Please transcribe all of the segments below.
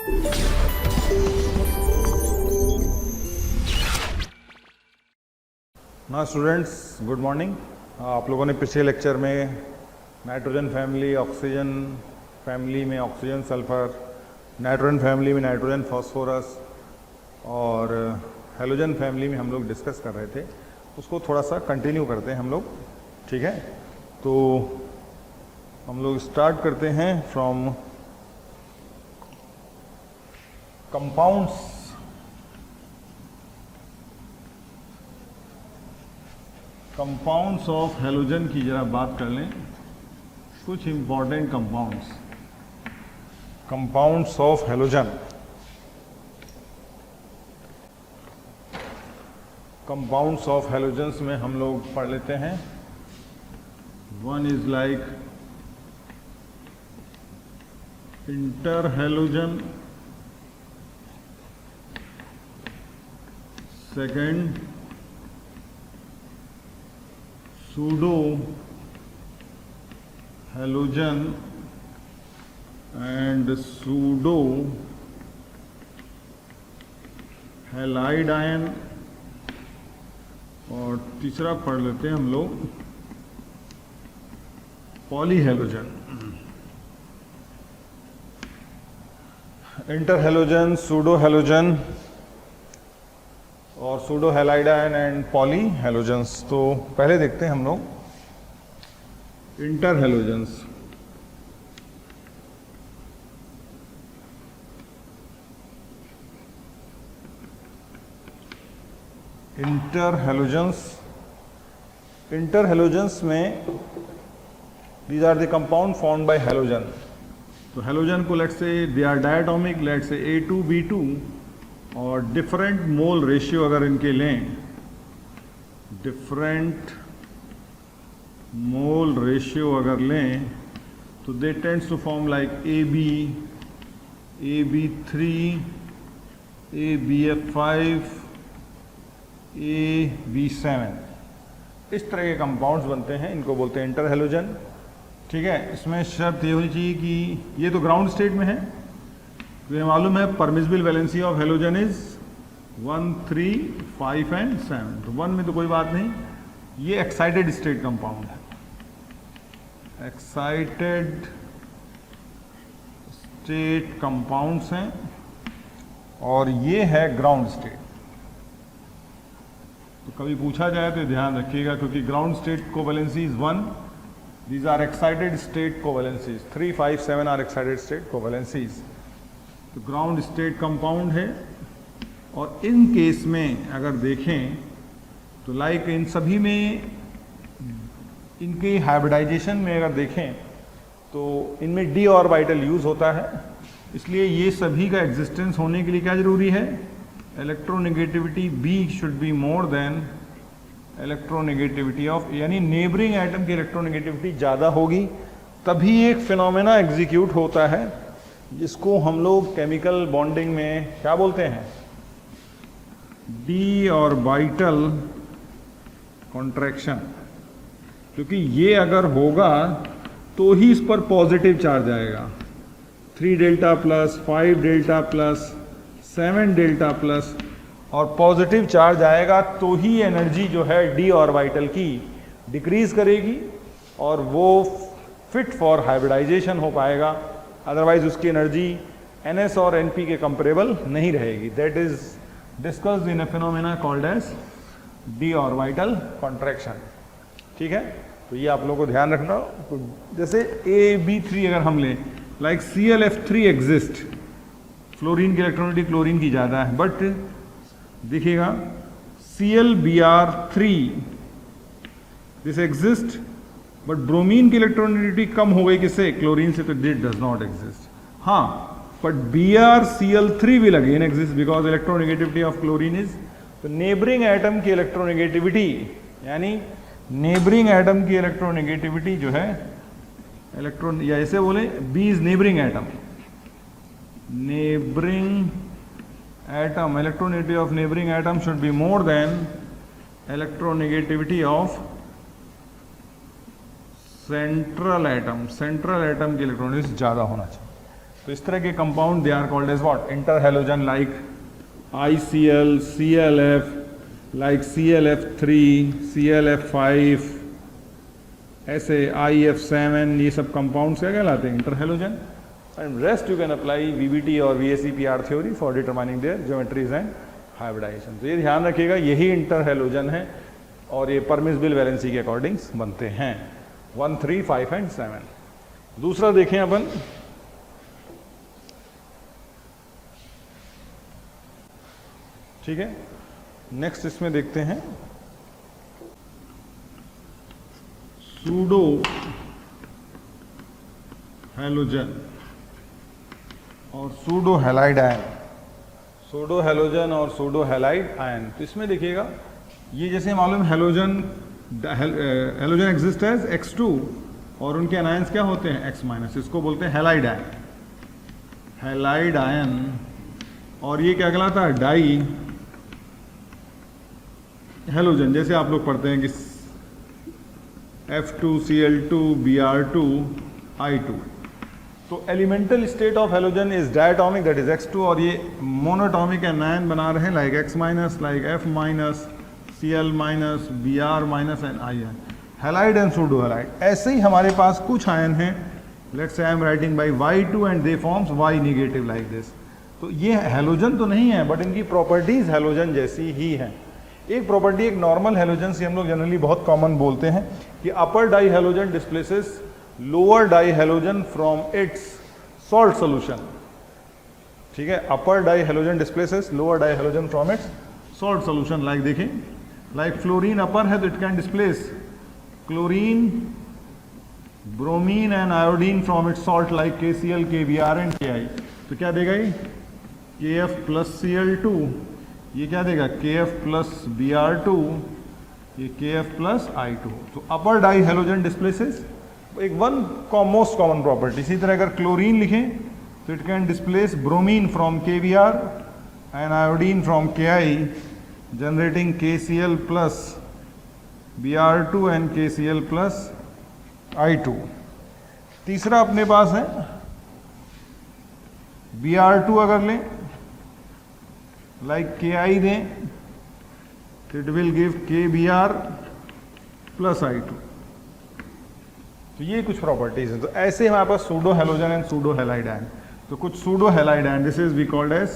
ना students, good morning. आप लोगों ने पिछले लेक्चर में नाइट्रोजन फैमिली, ऑक्सीजन फैमिली में ऑक्सीजन सल्फर, नाइट्रोजन फैमिली में नाइट्रोजन फॉस्फोरस और हेलोजन फैमिली में हम लोग डिस्कस कर रहे थे। उसको थोड़ा सा कंटिन्यू करते हैं हम लोग, ठीक है। तो हम लोग स्टार्ट करते हैं from compounds. Compounds of halogen की जरा बात कर लें, कुछ important compounds. Compounds of halogen, compounds of halogens में हम लोग पढ़ लेते हैं। One is like inter halogen, second pseudo halogen and pseudo halide ion, और तीसरा पढ़ लेते हैं हम लोग polyhalogen. Inter halogen, pseudo halogen और pseudo halide ion and poly halogens. तो पहले देखते हैं हम लोग inter halogens. Inter halogens, inter halogens में these are the compound formed by halogen. तो हेलोजन को let's say they are diatomic, let's say A2B2, और डिफरेंट मोल रेशियो अगर इनके लें, डिफरेंट मोल रेशियो अगर लें तो they tends to form like AB, AB3, ABF5, AB7। इस तरह के कंपाउंड्स बनते हैं, इनको बोलते हैं इंटर हेलोजन, ठीक है। इसमें शर्त ये होनी चाहिए कि ये तो ग्राउंड स्टेट में है, तो ये मालूम है permissible valency of halogen is 1, 3, 5 and 7। तो 1 में तो कोई बात नहीं, ये एक्साइटेड स्टेट कंपाउंड है, एक्साइटेड स्टेट कंपाउंड्स हैं, और ये है ग्राउंड स्टेट। तो कभी पूछा जाए तो ध्यान रखिएगा, क्योंकि ground state covalency is 1, these are excited state covalencies, 3, 5, 7 are excited state covalencies. तो ग्राउंड स्टेट कंपाउंड है, और इन केस में अगर देखें तो लाइक इन सभी में इनके हाइब्रिडाइजेशन में अगर देखें तो इनमें डी ऑर्बिटल यूज होता है, इसलिए ये सभी का एग्जिस्टेंस होने के लिए क्या जरूरी है, electronegativity B should be more than electronegativity of, यानी नेबरिंग एटम की इलेक्ट्रोनेगेटिविटी ज़्यादा होगी, तभी एक फिनोमेना एग्जीक्यूट होता है जिसको हम लोग केमिकल बॉन्डिंग में क्या बोलते हैं, डी ऑर्बिटल कॉन्ट्रैक्शन। क्योंकि ये अगर होगा तो ही इस पर पॉजिटिव चार्ज आएगा, 3 delta plus, 5 delta plus, 7 delta plus, और पॉजिटिव चार्ज आएगा तो ही एनर्जी जो है डी ऑर्बिटल की डिक्रीज करेगी और वो फिट फॉर हाइब्रिडाइजेशन हो पाएगा, अदरवाइज उसकी एनर्जी NS और NP के कंपेरेबल नहीं रहेगी। That is discussed in a phenomena called as d orbital contraction, ठीक है। तो ये आप लोगों को ध्यान रखना। तो जैसे AB3 अगर हम लें, लाइक ClF3 एग्जिस्ट, फ्लोरीन की इलेक्ट्रॉनिटी क्लोरीन की ज़्यादा है, बट देखिएगा ClBr3 this exist, but bromine की इलेक्ट्रॉनिटी कम हो गई किससे, क्लोरीन से, तो दिस डज नॉट एग्जिस्ट। हाँ, but BrCl3 will again exist because electronegativity of chlorine is, तो नेबरिंग एटम की इलेक्ट्रोनेगेटिविटी, यानी नेबरिंग एटम की इलेक्ट्रोनेगेटिविटी जो है इलेक्ट्रॉन, या ऐसे बोले B is neighbouring atom, neighbouring atom, electronegativity of neighbouring atom should be more than electronegativity of central atom, central atom की इलेक्ट्रॉनिक्स ज़्यादा होना चाहिए। तो इस तरह के compound they are called as what, inter halogen, like ICl, ClF, like ClF3, ClF5, ऐसे IF7, ये सब कंपाउंड्स क्या कहलाते हैं, inter halogen. And rest you can apply VBT और VACPR theory for determining their geometries and hybridisation. तो ये ध्यान रखिएगा, यही इंटर हैलोजन है और ये परमिसिबल वैलेंसी के अकॉर्डिंग बनते हैं 1, 3, 5 एंड 7. दूसरा देखें अपन, ठीक है. नेक्स्ट इसमें देखते हैं सूडो हैलोजन और pseudo halide ion. Pseudo halogen और सूडो हैलाइड आयन. तो इसमें देखिएगा, ये जैसे मालूम हैलोजन एग्जिस्ट एज X2 और उनके अनायंस क्या होते हैं X-, इसको बोलते हैं हैलाइड आयन. Halide ion. और ये क्या कहलाता है, डाई हैलोजन. जैसे आप लोग पढ़ते हैं कि F2Cl2 Br2 I2. तो elemental state of halogen is diatomic, that is X2, और ये मोनोटॉमिक एनायन बना रहे हैं like X-, like F-, Cl-, Br- and ion. Halide and pseudo halide. ऐसे ही हमारे पास कुछ आयन हैं, let's say I am writing by Y2 and they forms Y negative like this. तो ये हैलोजन तो नहीं है, बट इनकी प्रॉपर्टीज हैलोजन जैसी ही हैं. एक प्रॉपर्टी, एक नॉर्मल हैलोजन से हम लोग जनरली बहुत कॉमन बोलते हैं कि upper di halogen displaces lower di halogen from its salt solution. ठीक है, upper di halogen displaces lower di halogen from its salt solution. Like देखें, लाइक फ्लोरीन अपर है तो it can displace chlorine, bromine and iodine from its salt like KCl, KBr and KI. तो क्या देगा ये, KF plus Cl2, ये क्या देगा KF प्लस Br2, ये KF प्लस I2. तो अपर डाई हैलोजन डिस्प्लेसेस एक मोस्ट कॉमन प्रॉपर्टी. इसी तरह अगर क्लोरीन लिखें तो it can displace bromine from KBr and iodine from KI, generating KCl plus Br2 and KCl plus I2. तीसरा अपने पास है Br2, अगर लें लाइक KI दें तो it will give KBr plus I2. तो ये कुछ प्रॉपर्टीज हैं. तो ऐसे हमारे पास pseudo halogen and pseudo halide ion. तो कुछ pseudo halide ion, this is we called as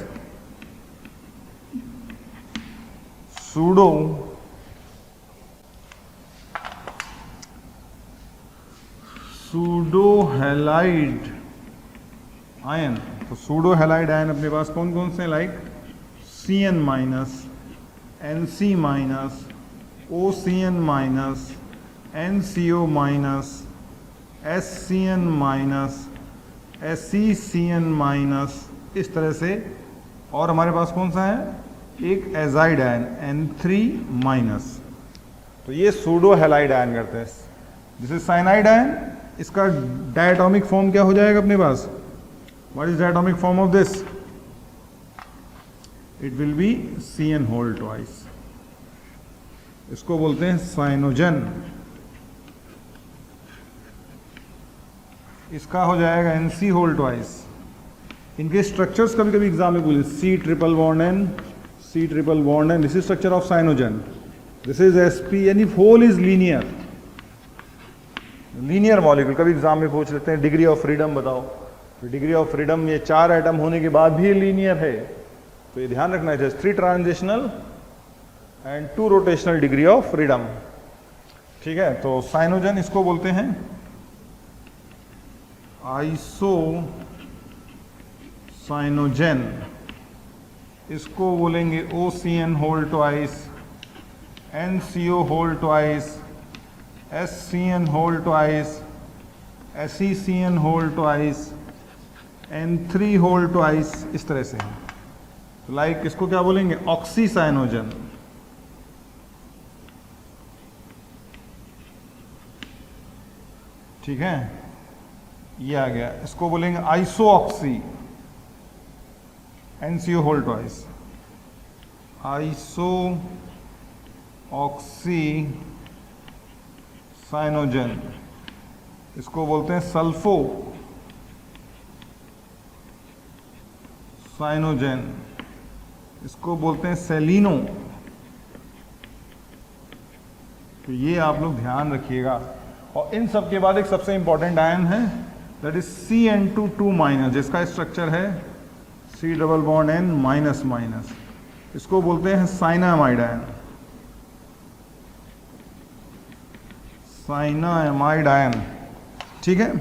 pseudo halide ion. तो सूडो हैलाइड आयन अपने पास कौन कौन से हैं, like Cn-, Nc-, OCn-, NCO-, SCN-, SECN-, इस तरह से. और हमारे पास कौन सा है, एक एजाइड आयन N3-. तो ये सूडो हैलाइड आयन करते हैं. This is cyanide ion. इसका डायटोमिक फॉर्म क्या हो जाएगा अपने पास, what is diatomic form of this, it will be Cn whole twice. इसको बोलते हैं साइनोजन. इसका हो जाएगा Nc होल ट्वाइस. इनके स्ट्रक्चर्स कभी कभी एग्जाम में बोले C∧N, C∧N. This is structure of cyanogen. This is Sp, यानी whole is linear, linear molecule. कभी एग्जाम में पूछ लेते हैं डिग्री ऑफ फ्रीडम बताओ, तो डिग्री ऑफ फ्रीडम ये 4 एटम होने के बाद भी लीनियर है. तो ये ध्यान रखना है, 3 transitional and 2 rotational degree of freedom. ठीक है, तो साइनोजन इसको बोलते हैं आइसो साइनोजन. इसको बोलेंगे OCN whole twice, NCO whole twice, SCN whole twice, SECN whole twice, N3 whole twice. इस तरह से. लाइक इसको क्या बोलेंगे, ऑक्सीसाइनोजन. ठीक है, ये आ गया. इसको बोलेंगे आइसोऑक्सी, NCO होल ट्वाइस, आइसोऑक्सी साइनोजन. इसको बोलते हैं सल्फो साइनोजेन, इसको बोलते हैं सेलिनो। तो ये आप लोग ध्यान रखिएगा। और इन सब के बाद एक सबसे इंपॉर्टेंट आयन है, दैट इज CN2 जिसका स्ट्रक्चर है C double bond N minus minus, इसको बोलते हैं साइनामाइड आयन। साइनामाइड आयन, ठीक है।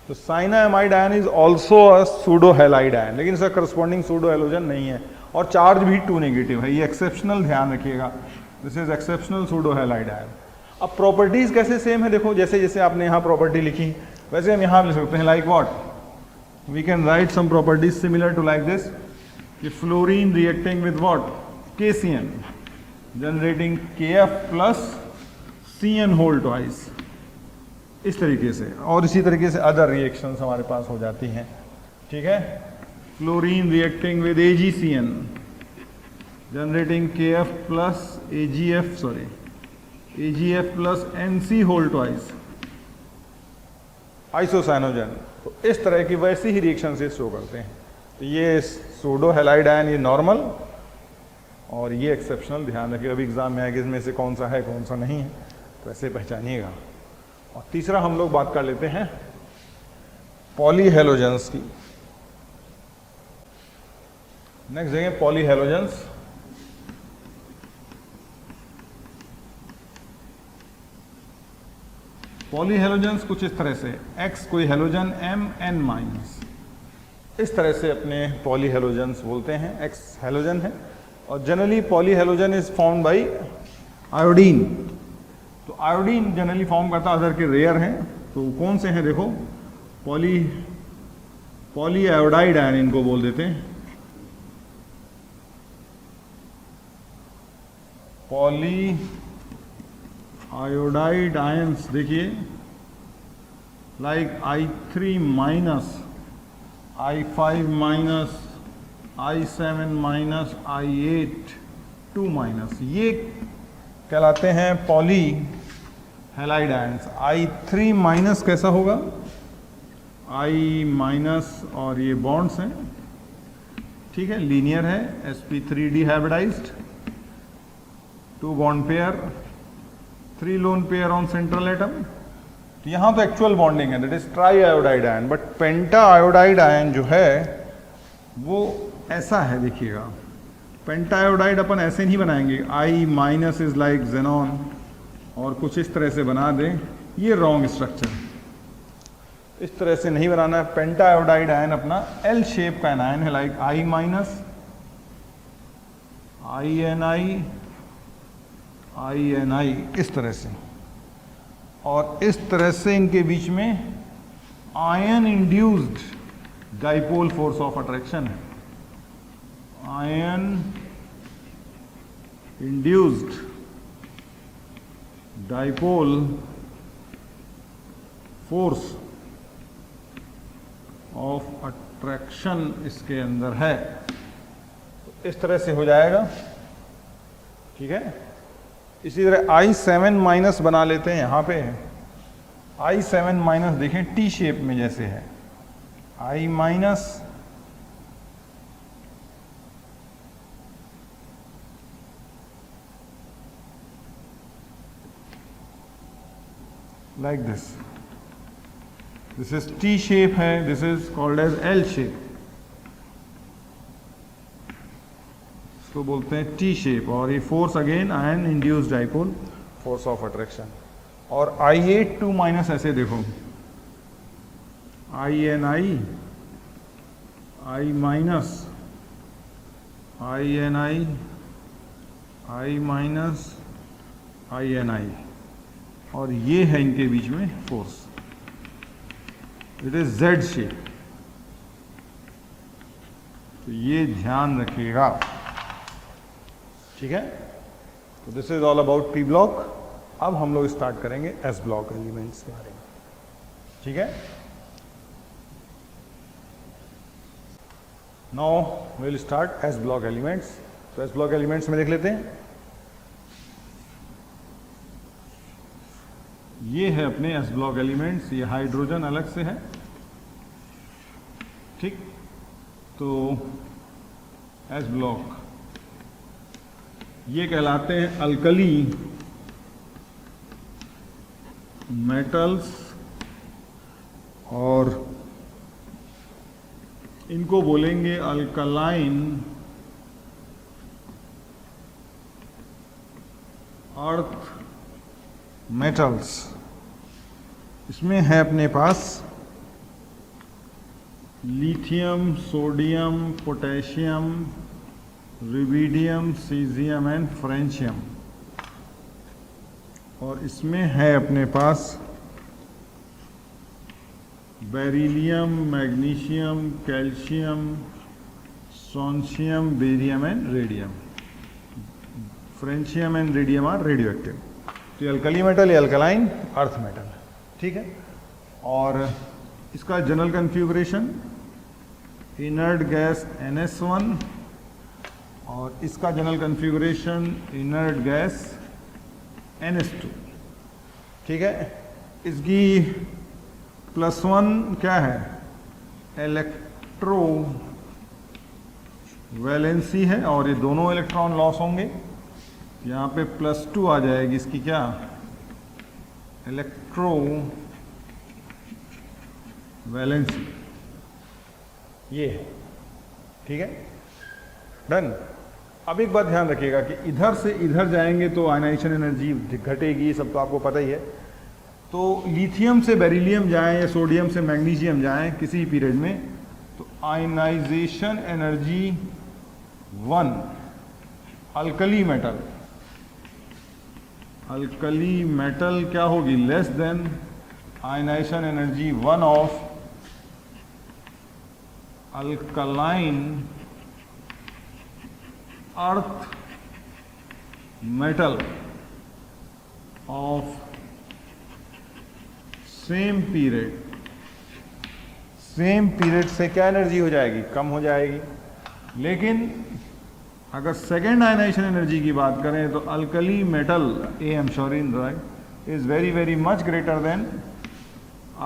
तो cyanamide ion is also a pseudo halide ion, लेकिन इसका करस्पॉन्डिंग सूडो हैलोजन नहीं है और चार्ज भी 2 नेगेटिव है। ये एक्सेप्शनल, ध्यान रखिएगा, this is exceptional pseudo halide ion. अब प्रॉपर्टीज कैसे सेम है देखो, जैसे जैसे आपने यहाँ प्रॉपर्टी लिखी वैसे हम यहाँ लिख सकते हैं, like what, we can write some properties similar to like this, कि fluorine reacting with what, KCN generating KF plus CN whole twice, इस तरीके से। और इसी तरीके से अदर रिएक्शंस हमारे पास हो जाती हैं, ठीक है। Fluorine reacting with AgCN generating KF plus AgF plus NC whole twice, isocyanogen. तो इस तरह की वैसी ही रिएक्शन से शो करते हैं। तो ये सूडो हैलाइड आयन, ये नॉर्मल, और ये एक्सेप्शनल। ध्यान रखिए, अभी एग्जाम में आएगा इसमें से कौन सा है कौन सा नहीं है, तो ऐसे पहचानिएगा। और तीसरा हम लोग बात कर लेते हैं पॉलीहेलोजेंस की। नेक्स्ट देखेंगे पॉलीहेलोजेंस। पॉलीहेलोजेंस कुछ इस तरह से, X कोई हेलोजन, M N माइनस, इस तरह से अपने पॉलीहेलोजेंस बोलते हैं। X हेलोजन है और generally polyhalogen is formed by iodine. तो आयोडीन जनरली फॉर्म करता, अदर के रेयर हैं। तो कौन से हैं देखो, पॉली आयोडाइड आयन इनको बोल देते हैं, पॉली आयोडाइड आयंस। देखिए like I3 minus, I5 minus, I7 minus, I8 2 minus, ये कहलाते हैं poly halide ions. I3 minus कैसा होगा, I माइनस, और ये बॉन्ड्स हैं, ठीक है, लीनियर है, sp3 डिहाइब्रिडाइज्ड, 2 bond pair, 3 lone pair on central atom. तो यहाँ तो एक्चुअल बॉन्डिंग है, that is try iodide ion. But penta iodide ion जो है वो ऐसा है, देखिएगा, पेंटा आयोडाइड अपन ऐसे नहीं बनाएंगे, I minus is like xenon और कुछ इस तरह से बना दें, ये रॉन्ग स्ट्रक्चर, इस तरह से नहीं बनाना है। पेंटा आयोडाइड आयन अपना L शेप का आयन है, लाइक I माइनस, INI, इस तरह से। और इस तरह से इनके बीच में ion induced dipole force of attraction है, ion induced dipole force of attraction इसके अंदर है। तो इस तरह से हो जाएगा, ठीक है। इसी तरह I7 माइनस बना लेते हैं, यहाँ पे I7 माइनस देखें T शेप में जैसे है, I minus, like this is T shape है, this is called as L shape, इसको बोलते हैं T शेप। और ये force again ion induced dipole force of attraction. और I8 2 माइनस ऐसे देखो, INI, I minus, INI, I minus, INI, और ये है इनके बीच में फोर्स, इट इज Z शेप। तो ये ध्यान रखिएगा, ठीक है। तो this is all about P block. अब हम लोग स्टार्ट करेंगे S ब्लॉक एलिमेंट्स के बारे में, ठीक है। Now will start S block elements. तो S ब्लॉक एलिमेंट्स में देख लेते हैं, ये है अपने S ब्लॉक एलिमेंट्स, ये हाइड्रोजन अलग से है, ठीक। तो एस ब्लॉक, ये कहलाते हैं अल्कली मेटल्स, और इनको बोलेंगे अल्कलाइन अर्थ मेटल्स। इसमें है अपने पास lithium, sodium, potassium, rubidium, caesium and francium, और इसमें है अपने पास beryllium, magnesium, calcium, strontium, barium and radium. Francium and radium are radio active. तो ये अल्कली मेटल, ये अल्कलाइन अर्थ मेटल, ठीक है। और इसका general configuration inert gas NS1, और इसका general configuration inert gas NS2, ठीक है। इसकी +1 क्या है, इलेक्ट्रो वैलेंसी है, और ये दोनों इलेक्ट्रॉन लॉस होंगे। यहाँ पे +2 आ जाएगी इसकी क्या, इलेक्ट्रो वैलेंसी, ये है, ठीक है, डन। अब एक बात ध्यान रखिएगा कि इधर से इधर जाएंगे तो आयनाइजेशन एनर्जी घटेगी, सब तो आपको पता ही है। तो लिथियम से बेरिलियम जाएं या सोडियम से मैग्नीशियम जाएं किसी पीरियड में, तो ionisation energy 1 alkali metal, alkali metal क्या होगी, less than ionisation energy 1 of alkaline earth metal of same period. Same period से क्या एनर्जी हो जाएगी, कम हो जाएगी। लेकिन अगर सेकेंड आयनाइजेशन एनर्जी की बात करें तो alkali metal AM right is very very much greater than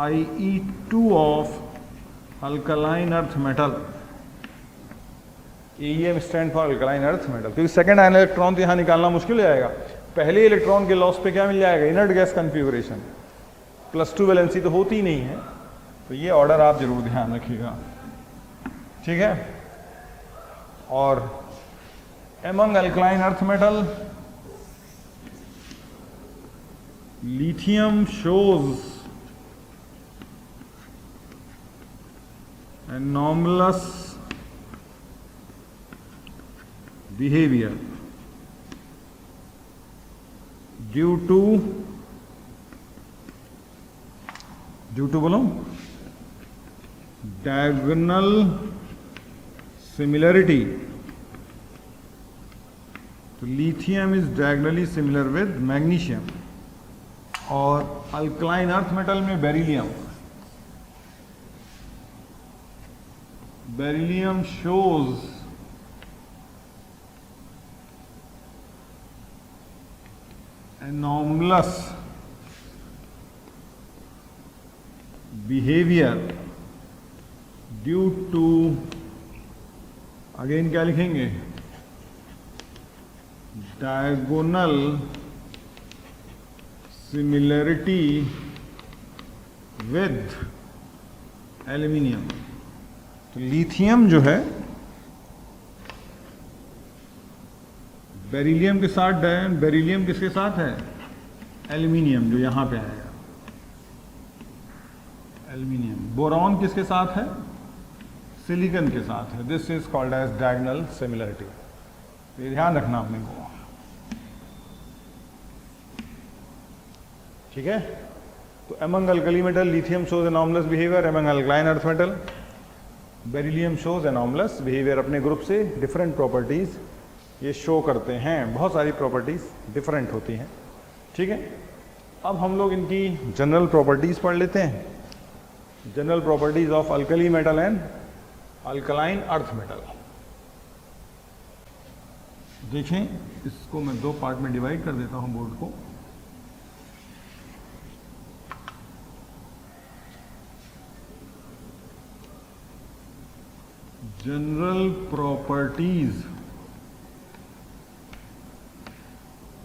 IE2 of alkaline earth metal. AEM stand for alkaline earth metal, क्योंकि सेकेंड आयन इलेक्ट्रॉन तो यहाँ निकालना मुश्किल हो जाएगा। पहले इलेक्ट्रॉन के लॉस पे क्या मिल जाएगा, इनर्ट गैस कन्फिगरेशन, +2 वैलेंसी तो होती ही नहीं है। तो ये ऑर्डर आप जरूर ध्यान रखिएगा, ठीक है। और among alkaline earth metal, lithium shows anomalous behavior due to बोलो diagonal similarity। तो lithium is diagonally similar with magnesium, और अल्कलाइन अर्थ मेटल में beryllium shows anomalous behaviour due to, again क्या लिखेंगे, डायगोनल सिमिलरिटी विद एल्यूमिनियम। तो lithium जो है beryllium के साथ बेरिलियम किसके साथ है, एल्यूमिनियम, जो यहां पे आएगा एल्यूमिनियम। बोरॉन किसके साथ है, सिलिकॉन के साथ है। This is called as diagonal similarity. ये ध्यान रखना अपने को, ठीक है। तो among alkali metal lithium shows anomalous behavior, among alkaline earth metal beryllium shows anomalous behavior। अपने ग्रुप से डिफरेंट प्रॉपर्टीज ये शो करते हैं, बहुत सारी प्रॉपर्टीज डिफरेंट होती हैं, ठीक है। अब हम लोग इनकी जनरल प्रॉपर्टीज पढ़ लेते हैं। General properties of alkali metal and alkaline earth metal. देखें, इसको मैं 2 पार्ट में डिवाइड कर देता हूं बोर्ड को। General properties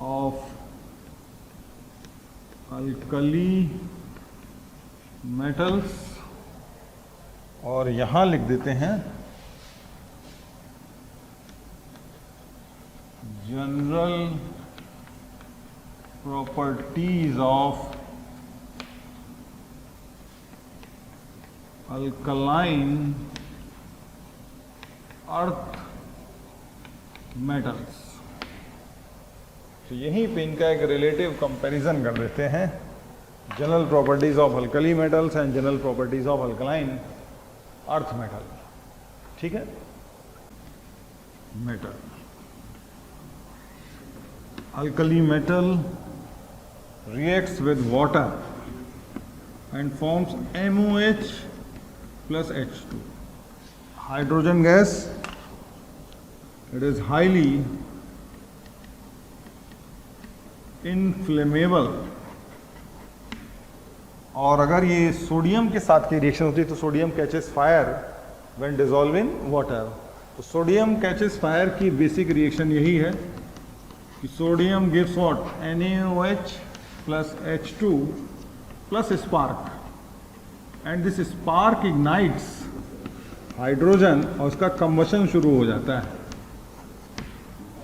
of alkali metals, और यहां लिख देते हैं general properties of alkaline earth metals. तो यहीं पे इनका एक रिलेटिव कंपैरिजन कर देते हैं, general properties of alkali metals and general properties of alkaline earth metal. ठीक है, metal, alkali metal reacts with water and forms MOH plus H2. Hydrogen gas, it is highly inflammable, और अगर ये sodium के साथ की रिएक्शन होती है तो sodium catches fire when dissolve in water. तो सोडियम कैचेस फायर की बेसिक रिएक्शन यही है कि sodium gives what, NaOH plus H2 plus spark, and this spark ignites hydrogen और उसका कंबशन शुरू हो जाता है।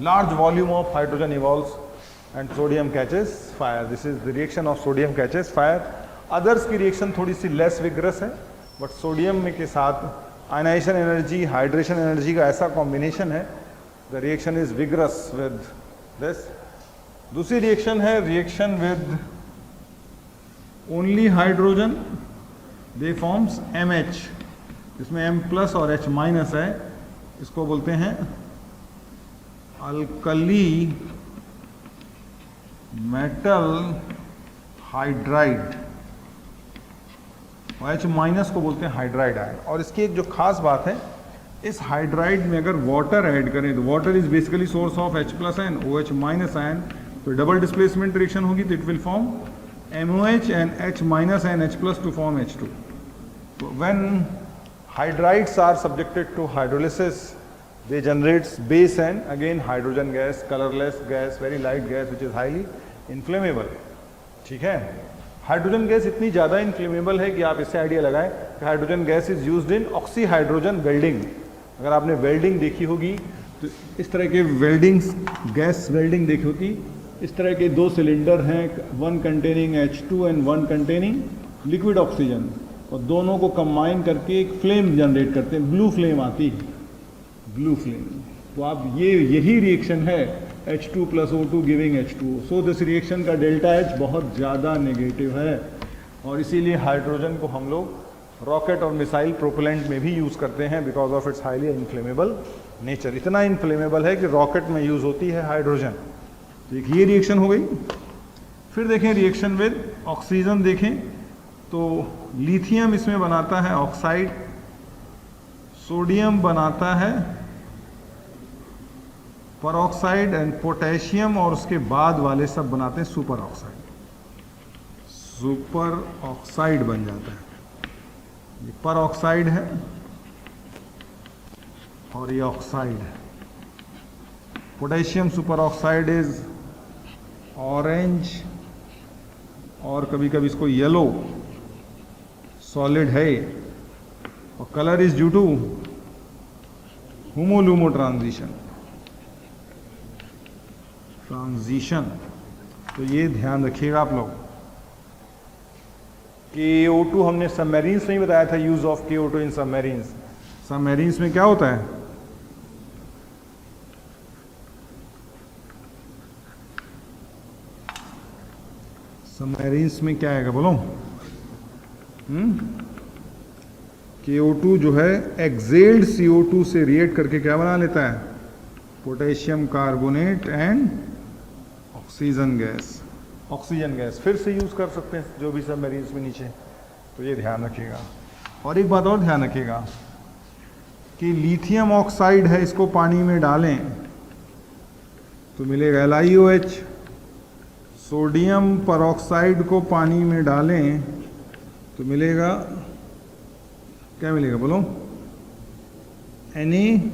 Large volume of hydrogen evolves and sodium catches fire. This is the reaction of sodium catches fire. Others की reaction थोड़ी सी less vigorous है, but sodium में के साथ आयनाइजेशन एनर्जी, हाइड्रेशन एनर्जी का ऐसा कॉम्बिनेशन है, the reaction is vigorous with this. दूसरी रिएक्शन है reaction with only hydrogen, they forms MH, इसमें M प्लस और H माइनस है, इसको बोलते हैं अल्कली मेटल हाइड्राइड, और H माइनस को बोलते हैं हाइड्राइड आयन। और इसकी एक जो खास बात है, इस हाइड्राइड में अगर वाटर ऐड करें तो water is basically source of H plus ion, OH minus ion, तो डबल डिस्प्लेसमेंट रिएक्शन होगी तो it will form MOH and H minus and H plus two form H2. So when hydrides are subjected to hydrolysis, they generates base and again hydrogen gas, colorless gas, very light gas which is highly inflammable. ठीक है, hydrogen gas इतनी ज़्यादा inflammable है कि आप इससे idea लगाएं कि hydrogen gas is used in oxy hydrogen welding. अगर आपने वेल्डिंग देखी होगी तो इस तरह के वेल्डिंग, गैस वेल्डिंग देखी होती, इस तरह के दो सिलेंडर हैं, one containing H2 and one containing liquid oxygen, और दोनों को कंबाइन करके एक फ्लेम जनरेट करते हैं, ब्लू फ्लेम आती है, ब्लू फ्लेम। तो आप यही रिएक्शन है H2 plus O2 giving H2O। So this reaction का डेल्टा H बहुत ज़्यादा नेगेटिव है, और इसीलिए हाइड्रोजन को हम लोग रॉकेट और मिसाइल प्रोपेलेंट में भी यूज़ करते हैं because of its highly inflammable nature. इतना इन्फ्लेमेबल है कि रॉकेट में यूज़ होती है हाइड्रोजन। तो एक ये रिएक्शन हो गई। फिर देखें रिएक्शन विद ऑक्सीजन, देखें तो लिथियम इसमें बनाता है ऑक्साइड, सोडियम बनाता है परऑक्साइड एंड पोटेशियम, और उसके बाद वाले सब बनाते हैं सुपर ऑक्साइड। सुपर ऑक्साइड बन जाता है, ये परऑक्साइड है और ये ऑक्साइड है। Potassium super oxide is orange, और कभी कभी इसको येलो सॉलिड है, और colour is due to HOMO LUMO transition. तो ये ध्यान रखिएगा आप लोग। KO2 हमने सबमरीन्स में ही बताया था, use of KO2 in submarines. Submarines में क्या होता है, सबमरीन्स में क्या आएगा बोलो? KO2 जो है एक्सेल्ड CO2 से रिएक्ट करके क्या बना लेता है, potassium carbonate and oxygen gas. Oxygen gas फिर से यूज कर सकते हैं जो भी सबमरीन्स में नीचे। तो ये ध्यान रखिएगा। और एक बात और ध्यान रखिएगा कि लिथियम ऑक्साइड है, इसको पानी में डालें तो मिलेगा LiOH। सोडियम परऑक्साइड को पानी में डालें तो मिलेगा, क्या मिलेगा बोलो? NaOH,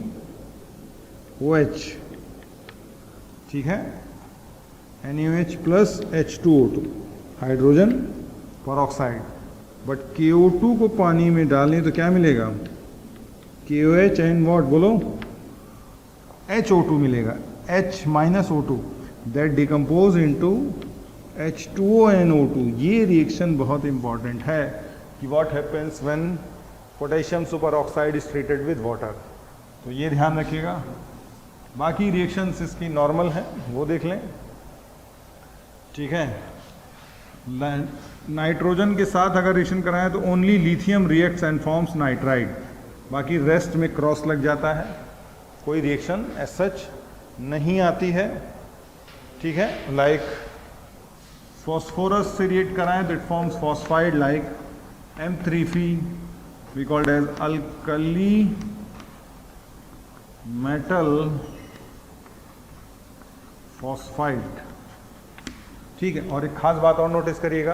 ठीक है, NaOH plus H2O2 hydrogen peroxide. But KO2 को पानी में डालें तो क्या मिलेगा? KOH एंड व्हाट बोलो? HO2 मिलेगा, H minus O2 that decompose into H2O and O2। ये रिएक्शन बहुत इंपॉर्टेंट है कि what happens when potassium super oxide is treated with water. तो ये ध्यान रखिएगा। बाकी रिएक्शंस इसकी नॉर्मल है, वो देख लें, ठीक है। नाइट्रोजन के साथ अगर रिएक्शन कराएं तो only lithium reacts and forms nitride, बाकी रेस्ट में क्रॉस लग जाता है, कोई रिएक्शन एज सच नहीं आती है, ठीक है। लाइक फॉस्फोरस से रिएक्ट कराएं तो it forms phosphide like M3P, we called as alkali metal phosphide, ठीक है। और एक खास बात और नोटिस करिएगा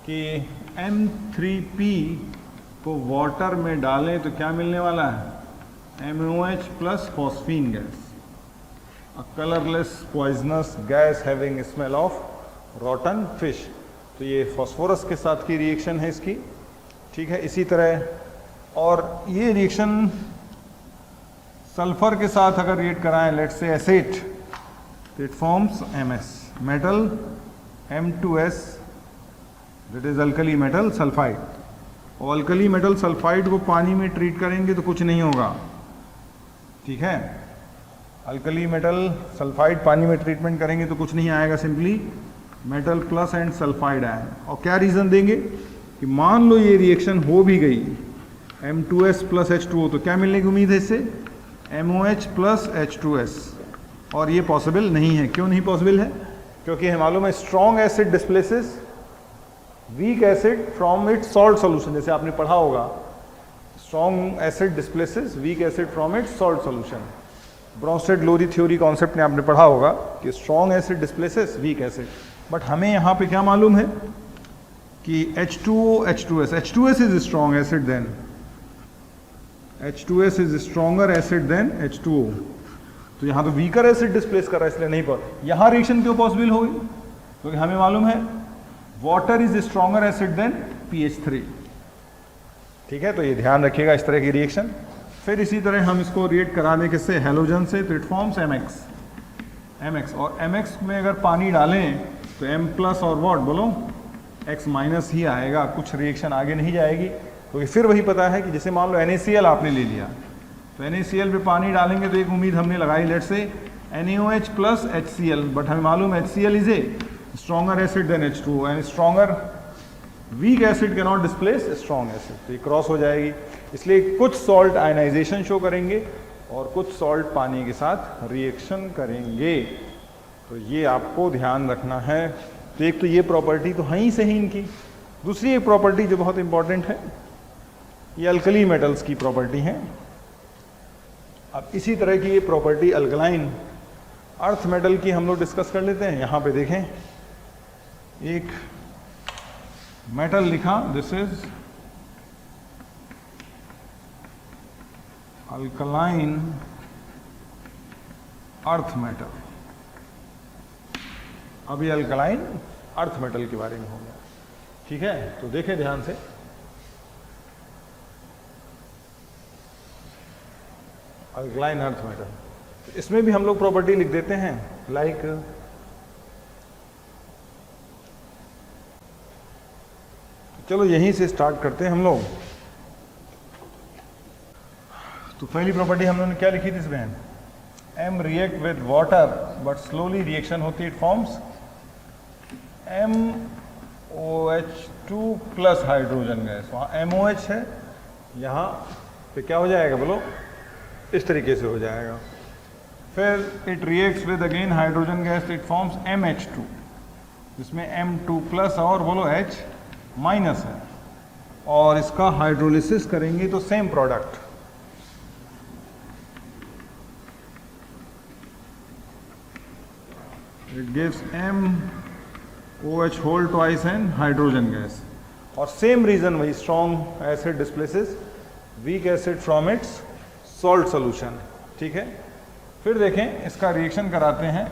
कि M3P को वाटर में डालें तो क्या मिलने वाला है? MOH plus phosphine gas, a colourless poisonous gas having smell of रॉटन fish. तो ये फॉस्फोरस के साथ की रिएक्शन है इसकी, ठीक है। इसी तरह और ये रिएक्शन सल्फर के साथ अगर रिएक्ट कराएं, लेट्स से एसिड, तो it forms MS metal M2S, that is alkali metal sulphide. और अल्कली मेटल सल्फाइड को पानी में ट्रीट करेंगे तो कुछ नहीं होगा, ठीक है। अल्कली मेटल सल्फाइड पानी में ट्रीटमेंट करेंगे तो कुछ नहीं आएगा, simply metal plus and sulphide ion. और क्या रीजन देंगे कि मान लो ये रिएक्शन हो भी गई M2S प्लस H2O, तो क्या मिलने की उम्मीद है इससे? MOH plus H2S। और ये पॉसिबल नहीं है। क्यों नहीं पॉसिबल है? क्योंकि हमें मालूम है strong acid displaces weak acid from its salt solution. जैसे आपने पढ़ा होगा, strong acid displaces weak acid from its salt solution. Bronsted Lowry theory concept में आपने पढ़ा होगा कि strong acid displaces weak acid. But हमें यहाँ पे क्या मालूम है कि H2O H2S, H2S is strong acid than H2S is stronger acid than H2O। तो यहाँ तो वीकर एसिड डिस्प्लेस कर रहा है, इसलिए नहीं पर यहाँ रिएक्शन क्यों पॉसिबल होगी? क्योंकि हमें मालूम है water is stronger acid than PH3, ठीक है। तो ये ध्यान रखिएगा इस तरह की रिएक्शन। फिर इसी तरह हम इसको रिएक्ट करा दें किससे? हैलोजन से, तो इट फॉर्म्स MX। और MX में अगर पानी डालें तो M प्लस और व्हाट बोलो X माइनस ही आएगा, कुछ रिएक्शन आगे नहीं जाएगी। क्योंकि फिर वही पता है कि जैसे मान लो NaCl आपने ले लिया, तो NaCl पे पानी डालेंगे तो एक उम्मीद हमने लगाई, let's say NaOH plus HCl, but हमें मालूम है HCl is a stronger acid than H2O and stronger weak acid can not displace strong acid, तो ये क्रॉस हो जाएगी। इसलिए कुछ सॉल्ट आयनाइजेशन शो करेंगे और कुछ सॉल्ट पानी के साथ रिएक्शन करेंगे। तो ये आपको ध्यान रखना है। तो एक तो ये प्रॉपर्टी तो है ही सही इनकी। दूसरी एक प्रॉपर्टी जो बहुत इंपॉर्टेंट है, ये अल्कली मेटल्स की प्रॉपर्टी है। अब इसी तरह की ये प्रॉपर्टी अल्कलाइन अर्थ मेटल की हम लोग डिस्कस कर लेते हैं। यहाँ पे देखें, एक मेटल लिखा, this is alkaline earth metal. अब ये अल्कलाइन अर्थ मेटल के बारे में हो गया, ठीक है। तो देखें ध्यान से, अल्कलाइन अर्थ मेटल, इसमें भी हम लोग प्रॉपर्टी लिख देते हैं लाइक चलो यहीं से स्टार्ट करते हैं हम लोग। तो पहली प्रॉपर्टी हम लोगों ने क्या लिखी थी इसमें? M react with water but slowly reaction होती है, it forms MOH2 plus hydrogen gas. वहाँ MOH है, यहाँ पे क्या हो जाएगा बोलो? इस तरीके से हो जाएगा। फिर it reacts with again hydrogen gas, it forms MH2, जिसमें M2 प्लस और बोलो H माइनस है, और इसका हाइड्रोलिसिस करेंगे तो same product, it gives MOH whole twice and hydrogen gas. और सेम रीजन वही, strong acid displaces weak acid from its salt solution, ठीक है। फिर देखें इसका रिएक्शन कराते हैं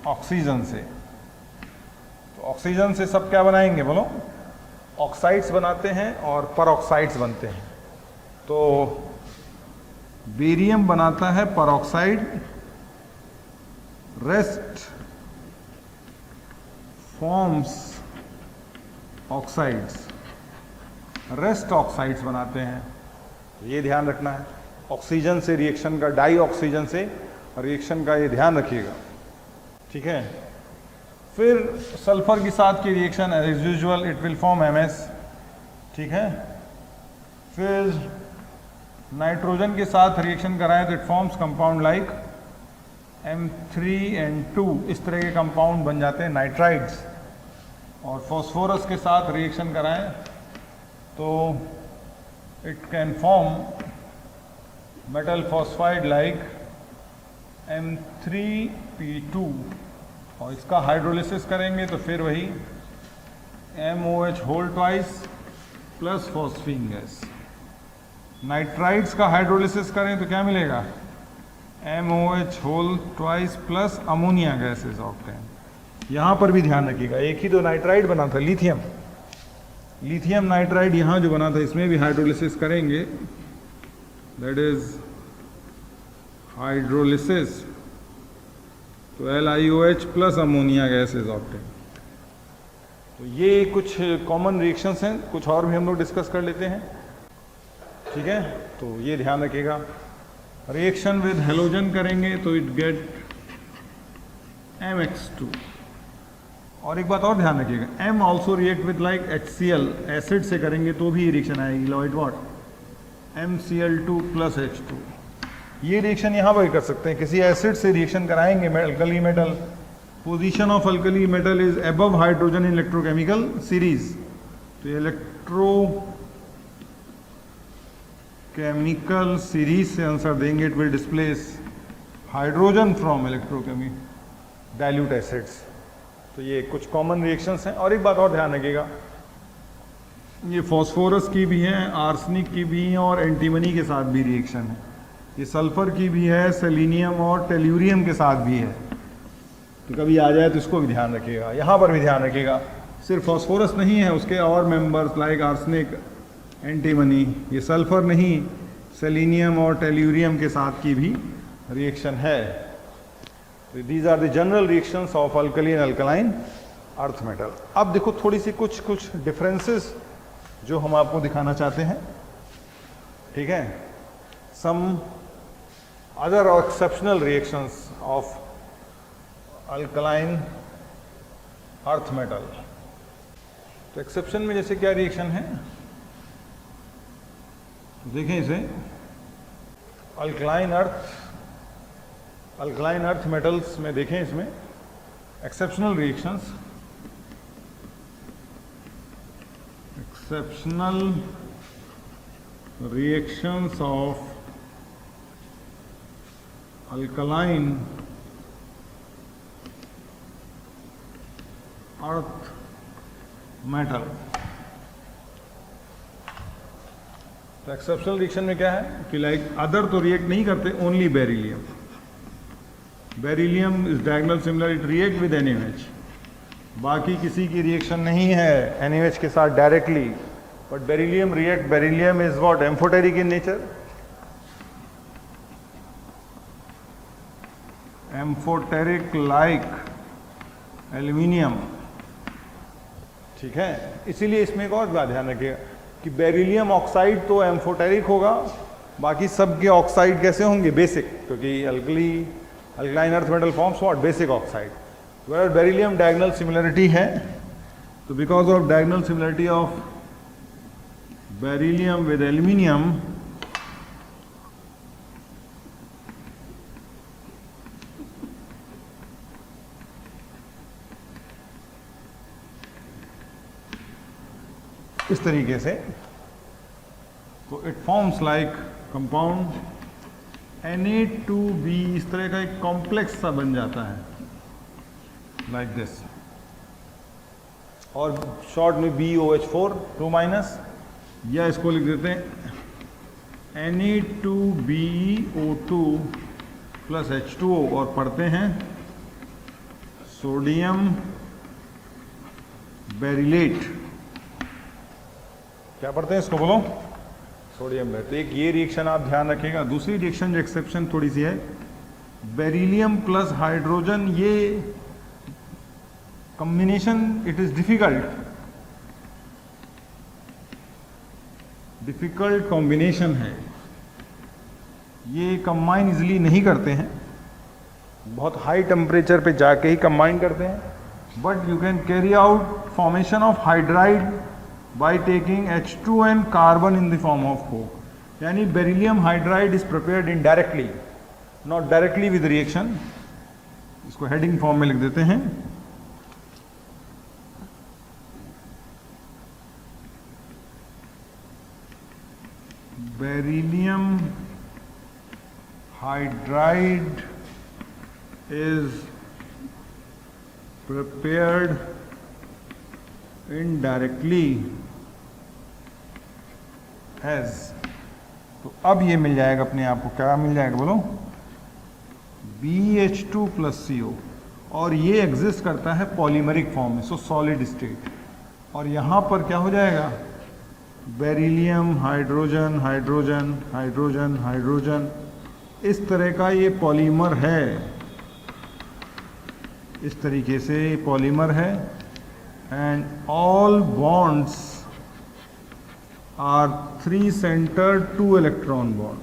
ऑक्सीजन से। तो ऑक्सीजन से सब क्या बनाएंगे बोलो, ऑक्साइड्स बनाते हैं और परऑक्साइड्स बनते हैं। तो बेरियम बनाता है peroxide, rest forms oxides, rest oxides बनाते हैं। ये ध्यान रखना है, ऑक्सीजन से रिएक्शन का, डाई ऑक्सीजन से रिएक्शन का ये ध्यान रखिएगा, ठीक है। फिर सल्फर के साथ की reaction as usual it will form MS, ठीक है। फिर नाइट्रोजन के साथ रिएक्शन कराएं तो it forms compound like M3N2, इस तरह के कंपाउंड बन जाते हैं नाइट्राइड्स। और फॉस्फोरस के साथ रिएक्शन कराएं तो it can form metal phosphide like M3P2, और इसका हाइड्रोलिसिस करेंगे तो फिर वही MOH whole twice plus phosphine gas. Nitrides का हाइड्रोलिसिस करें तो क्या मिलेगा, MOH whole twice plus ammonia gas is obtain. यहाँ पर भी ध्यान रखिएगा, एक ही तो नाइट्राइड बना था लिथियम, लिथियम नाइट्राइड यहाँ जो बना था इसमें भी हाइड्रोलिसिस करेंगे, दैट इज हाइड्रोलिसिस, तो LiOH plus ammonia gas is obtain. तो ये कुछ कॉमन रिएक्शंस हैं, कुछ और भी हम लोग डिस्कस कर लेते हैं, ठीक है। तो ये ध्यान रखिएगा, रिएक्शन विद हेलोजन करेंगे तो इट गेट MX2। और एक बात और ध्यान रखिएगा, M also react with like HCl, acid से करेंगे तो भी रिएक्शन आएगी, Lloyd what MCl2 plus H2। ये रिएक्शन यहाँ पर कर सकते हैं, किसी एसिड से रिएक्शन कराएंगे alkali metal, position of alkali metal is above hydrogen in electrochemical series, तो इलेक्ट्रोकेमिकल सीरीज से आंसर देंगे, it will displace hydrogen from electrochemical dilute acids. तो ये कुछ कॉमन रिएक्शंस हैं। और एक बात और ध्यान रखिएगा, ये फॉस्फोरस की भी है, आर्सेनिक की भी है और एंटीमनी के साथ भी रिएक्शन है। ये सल्फर की भी है, सेलेनियम और टेल्यूरियम के साथ भी है। तो कभी आ जाए तो इसको भी ध्यान रखिएगा, यहाँ पर भी ध्यान रखिएगा। सिर्फ फॉस्फोरस नहीं है, उसके और मेंबर्स लाइक आर्सेनिक, एंटीमनी, ये सल्फर नहीं, सेलेनियम और टेल्यूरियम के साथ की भी रिएक्शन है। These are the general reactions of alkali and alkaline earth metal। अब देखो थोड़ी सी कुछ डिफरेंसेस जो हम आपको दिखाना चाहते हैं, ठीक है। Some other exceptional reactions of alkaline earth metal. तो एक्सेप्शन में जैसे क्या रिएक्शन है, देखें इसे, अल्कलाइन अर्थ मेटल्स में देखें, इसमें exceptional reactions, of alkaline earth metal. तो एक्सेप्शनल रिएक्शन में क्या है कि लाइक अदर तो रिएक्ट नहीं करते, only beryllium. Beryllium is diagonal similar, it react with NaOH, बाकी किसी की रिएक्शन नहीं है NaOH के साथ directly, but beryllium react. Beryllium is what, amphoteric in nature, amphoteric like aluminium, ठीक है। इसीलिए इसमें एक और बात ध्यान रखिएगा कि बेरिलियम ऑक्साइड तो एम्फोटेरिक होगा, बाकी सब के ऑक्साइड कैसे होंगे, बेसिक, क्योंकि alkaline earth metal forms what, basic oxide. Where beryllium diagonal similarity है, तो because of diagonal similarity of beryllium with aluminium, इस तरीके से, तो it forms like compound Na2B, इस तरह का एक कॉम्प्लेक्स सा बन जाता है लाइक दिस, और शॉर्ट में BOH4 2-, या इसको लिख देते हैं Na2BeO2 प्लस H2O और पढ़ते हैं सोडियम बेरिलेट। क्या पढ़ते हैं इसको बोलो? Sodium beryllate. तो एक ये रिएक्शन आप ध्यान रखिएगा। दूसरी रिएक्शन जो एक्सेप्शन थोड़ी सी है, बेरिलियम प्लस हाइड्रोजन, ये combination it is difficult combination है, ये कंबाइन इजिली नहीं करते हैं, बहुत हाई टेम्परेचर पे जाके ही कंबाइन करते हैं। But you can carry out formation of hydride by taking H2N carbon in the form of coke. यानी beryllium hydride is prepared indirectly, not directly with reaction. इसको हेडिंग फॉर्म में लिख देते हैं। Beryllium hydride is prepared indirectly as, तो अब ये मिल जाएगा अपने आप को, क्या मिल जाएगा बोलो? BH2 प्लस CO, और ये एग्जिस्ट करता है पॉलीमरिक फॉर्म में, सो सॉलिड स्टेट। और यहाँ पर क्या हो जाएगा? Beryllium hydrogen hydrogen hydrogen hydrogen, इस तरह का ये पॉलीमर है, इस तरीके से पॉलीमर है। And all bonds are 3 centre 2 electron bond.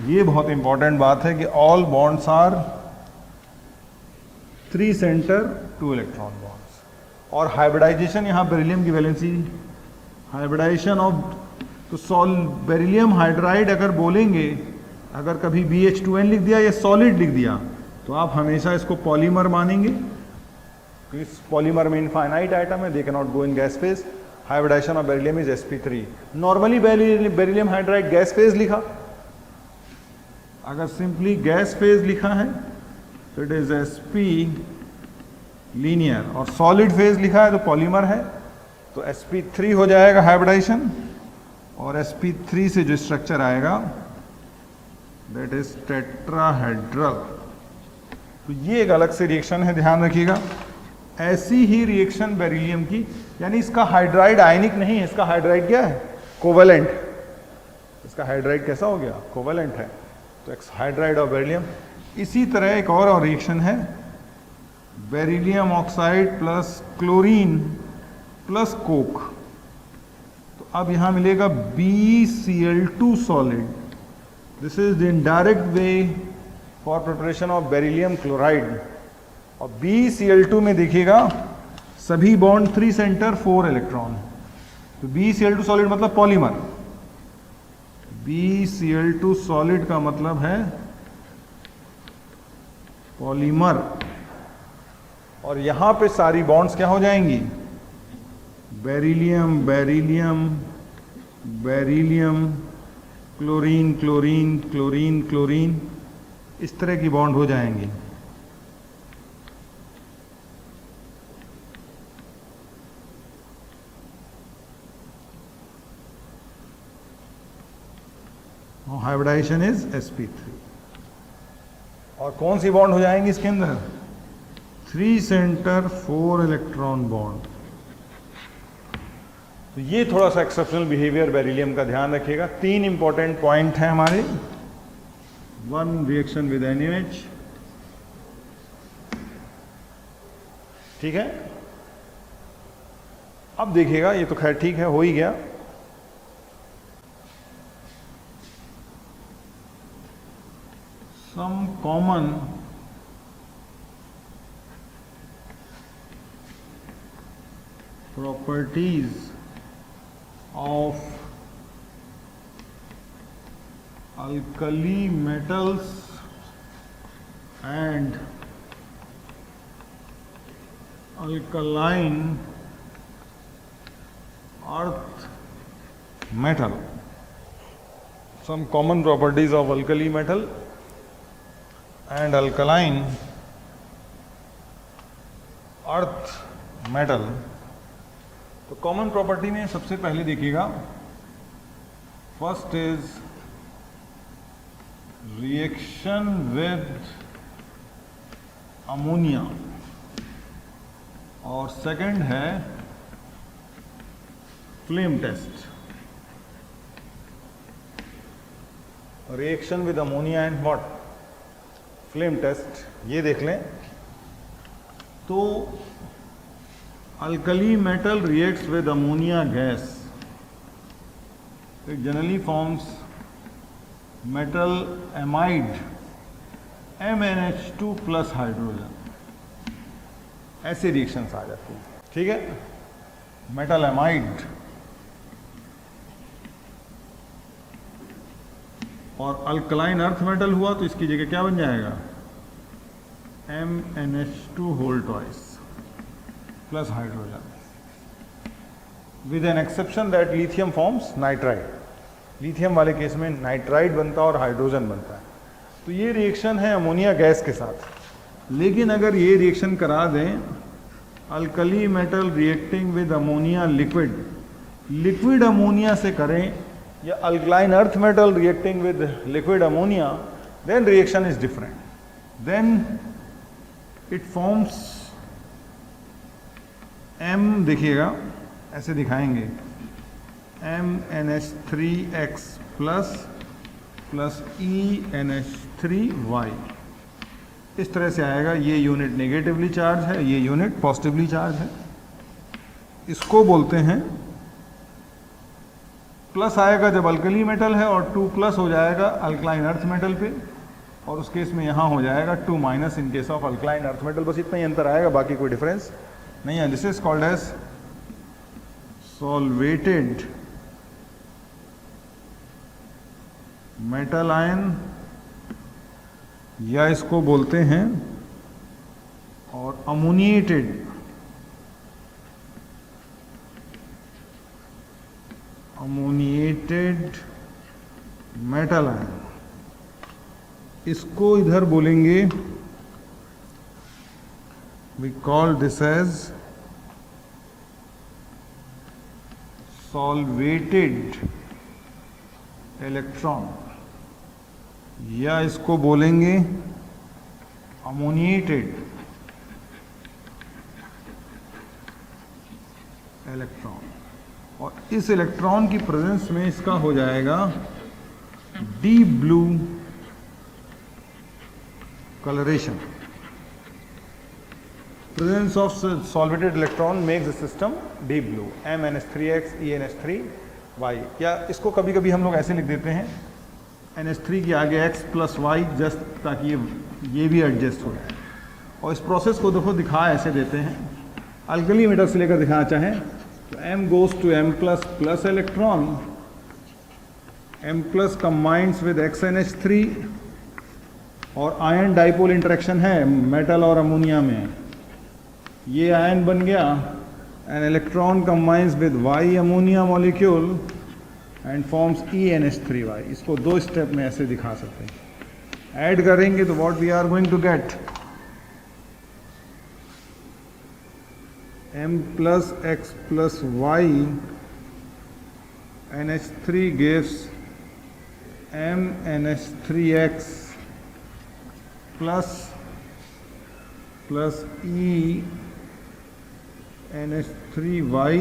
ये बहुत इंपॉर्टेंट बात है कि all bonds are 3 centre 2 electron bonds. और हाइब्रिडाइजेशन, यहाँ बेरिलियम की वैलेंसी हाइब्रिडाइजेशन ऑफ, तो बेरिलियम हाइड्राइड अगर बोलेंगे, अगर कभी BH2N लिख दिया या सॉलिड लिख दिया, तो आप हमेशा इसको पॉलीमर मानेंगे, क्योंकि पॉलीमर में इनफाइनाइट आइटम है, they can not go in gas phase. Hybridisation of beryllium is sp3। Normally beryllium hydride gas phase लिखा, अगर सिंपली गैस फेज लिखा है तो इट इज sp लीनियर, और सॉलिड फेज लिखा है तो पॉलीमर है, तो sp3 हो जाएगा हाइब्रिडाइजेशन। और sp3 से जो स्ट्रक्चर आएगा दैट इज टेट्राहेड्रल। तो ये एक अलग से रिएक्शन है, ध्यान रखिएगा। ऐसी ही रिएक्शन बेरिलियम की, यानी इसका हाइड्राइड आयनिक नहीं है, इसका हाइड्राइड क्या है? कोवेलेंट। इसका हाइड्राइड कैसा हो गया? कोवेलेंट है। तो एक्स हाइड्राइड ऑफ बेरिलियम। इसी तरह एक और रिएक्शन है, beryllium oxide plus chlorine plus Coke. तो अब यहां मिलेगा BCl2 solid. This is the indirect way for preparation of beryllium chloride. और BCl2 में देखिएगा सभी बॉन्ड 3 सेंटर 4 इलेक्ट्रॉन। तो BCl2 सॉलिड मतलब पॉलीमर। BCl2 सॉलिड का मतलब है पॉलीमर। और यहां पे सारी बॉन्ड्स क्या हो जाएंगी? Beryllium beryllium beryllium, chlorine chlorine chlorine chlorine, इस तरह की बॉन्ड हो जाएंगी। Hybridisation is sp3। और कौन सी बॉन्ड हो जाएंगी इसके अंदर? 3 सेंटर 4 इलेक्ट्रॉन बॉन्ड। तो ये थोड़ा सा एक्सेप्शनल बिहेवियर बेरिलियम का ध्यान रखिएगा। 3 इंपॉर्टेंट पॉइंट है हमारे। 1 रिएक्शन विद NaOH, ठीक है। अब देखिएगा, ये तो खैर ठीक है, हो ही गया। some common properties of alkali metals and alkaline earth metal. Some common properties of alkali metal and alkaline earth metal. तो कॉमन प्रॉपर्टी में सबसे पहले देखिएगा, first is reaction with ammonia और सेकंड है flame test. Reaction with ammonia and what flame test. ये देख लें तो alkali metal reacts with ammonia gas. It generally forms metal amide MnH2 plus hydrogen. ऐसे रिएक्शंस आ जाती हैं. ठीक है, मेटल एमाइड और अल्कलाइन अर्थ मेटल हुआ तो इसकी जगह क्या बन जाएगा MnH2 whole twice plus hydrogen. With an exception that lithium forms nitride. Lithium वाले केस में नाइट्राइड बनता है और हाइड्रोजन बनता है. तो ये रिएक्शन है अमोनिया गैस के साथ. लेकिन अगर ये रिएक्शन करा दें alkali metal reacting with ammonia liquid, liquid ammonia से करें या alkaline earth metal reacting with liquid ammonia, then reaction is different. Then it forms M, देखिएगा ऐसे दिखाएंगे MnH3x प्लस प्लस EnH3y. इस तरह से आएगा. ये यूनिट नेगेटिवली चार्ज है, ये यूनिट पॉजिटिवली चार्ज है. इसको बोलते हैं प्लस आएगा जब अल्कली मेटल है और 2 प्लस हो जाएगा अल्कलाइन अर्थ मेटल पे, और उस केस में यहाँ हो जाएगा 2 minus in case of alkaline earth metal. बस इतना ही अंतर आएगा, बाकी कोई डिफरेंस नहीं है. This is called as solvated metal ion, या इसको बोलते हैं और अमोनिएटेड मेटल आयन. इसको इधर बोलेंगे, we call this as solvated electron, या इसको बोलेंगे अमोनिएटेड इलेक्ट्रॉन. और इस इलेक्ट्रॉन की प्रेजेंस में इसका हो जाएगा deep blue coloration. Presence of solvated electron makes the system deep blue. MnH3x EnH3y. या इसको कभी कभी हम लोग ऐसे लिख देते हैं NH3 के आगे x प्लस वाई, जस्ट ताकि ये भी एडजस्ट हो जाए. और इस प्रोसेस को देखो दिखा ऐसे देते हैं. अल्कली मेटल से लेकर दिखाना चाहें तो M goes to M plus electron, M plus combines with XNH3 और आयन डाइपोल इंटरेक्शन है मेटल और अमोनिया में. ये आयन बन गया an electron combines with y ammonia molecule and forms EnH3y. इसको दो स्टेप में ऐसे दिखा सकते हैं. ऐड करेंगे तो what we are going to get M plus X plus Y NH3 gives MnH3x plus EnH3y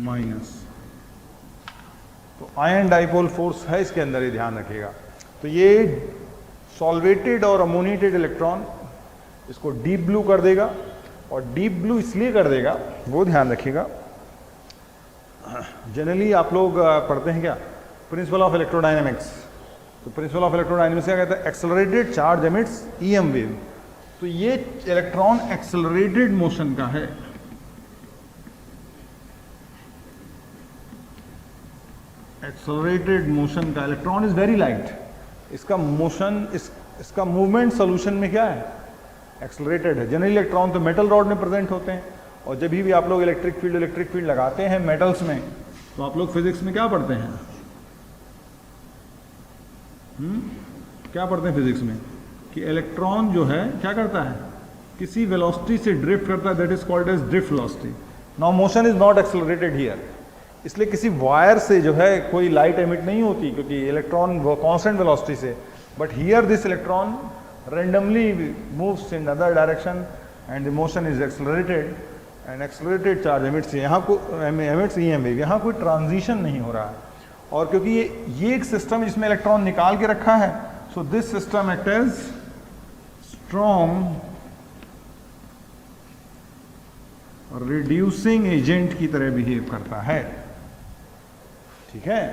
minus. तो आयन डाइपोल फोर्स है इसके अंदर, ही ध्यान रखिएगा. तो ये सॉल्वेटेड और अमोनिएटेड इलेक्ट्रॉन इसको डीप ब्लू कर देगा, और डीप ब्लू इसलिए कर देगा वो ध्यान रखिएगा. जनरली आप लोग पढ़ते हैं क्या प्रिंसिपल ऑफ इलेक्ट्रोडायनेमिक्स. तो प्रिंसिपल ऑफ इलेक्ट्रोडायनेमिक्स क्या कहता है, accelerated charge emits EM wave. तो ये इलेक्ट्रॉन एक्सेलरेटेड मोशन का है. एक्सेलरेटेड मोशन का इलेक्ट्रॉन इज वेरी लाइट. इसका मोशन इसका मूवमेंट सोल्यूशन में क्या है, एक्सेलरेटेड है. जनरली इलेक्ट्रॉन तो मेटल रॉड में प्रेजेंट होते हैं, और जब भी आप लोग इलेक्ट्रिक फील्ड लगाते हैं मेटल्स में, तो आप लोग फिजिक्स में क्या पढ़ते हैं, क्या पढ़ते हैं फिजिक्स में कि इलेक्ट्रॉन जो है क्या करता है, किसी वेलोसिटी से ड्रिफ्ट करता है, that is called as drift velocity. Now motion is not accelerated here. इसलिए किसी वायर से जो है कोई लाइट एमिट नहीं होती, क्योंकि इलेक्ट्रॉन कांस्टेंट वेलोसिटी से, but here this electron randomly moves in other direction and the motion is accelerated and accelerated charge emits, यहाँ को emits EM wave, यहाँ कोई ट्रांजिशन नहीं हो रहा है। और क्योंकि ये एक सिस्टम जिसमें इलेक्ट्रॉन निकाल के रखा है, so this system act as strong reducing agent की तरह बिहेव करता है, ठीक है,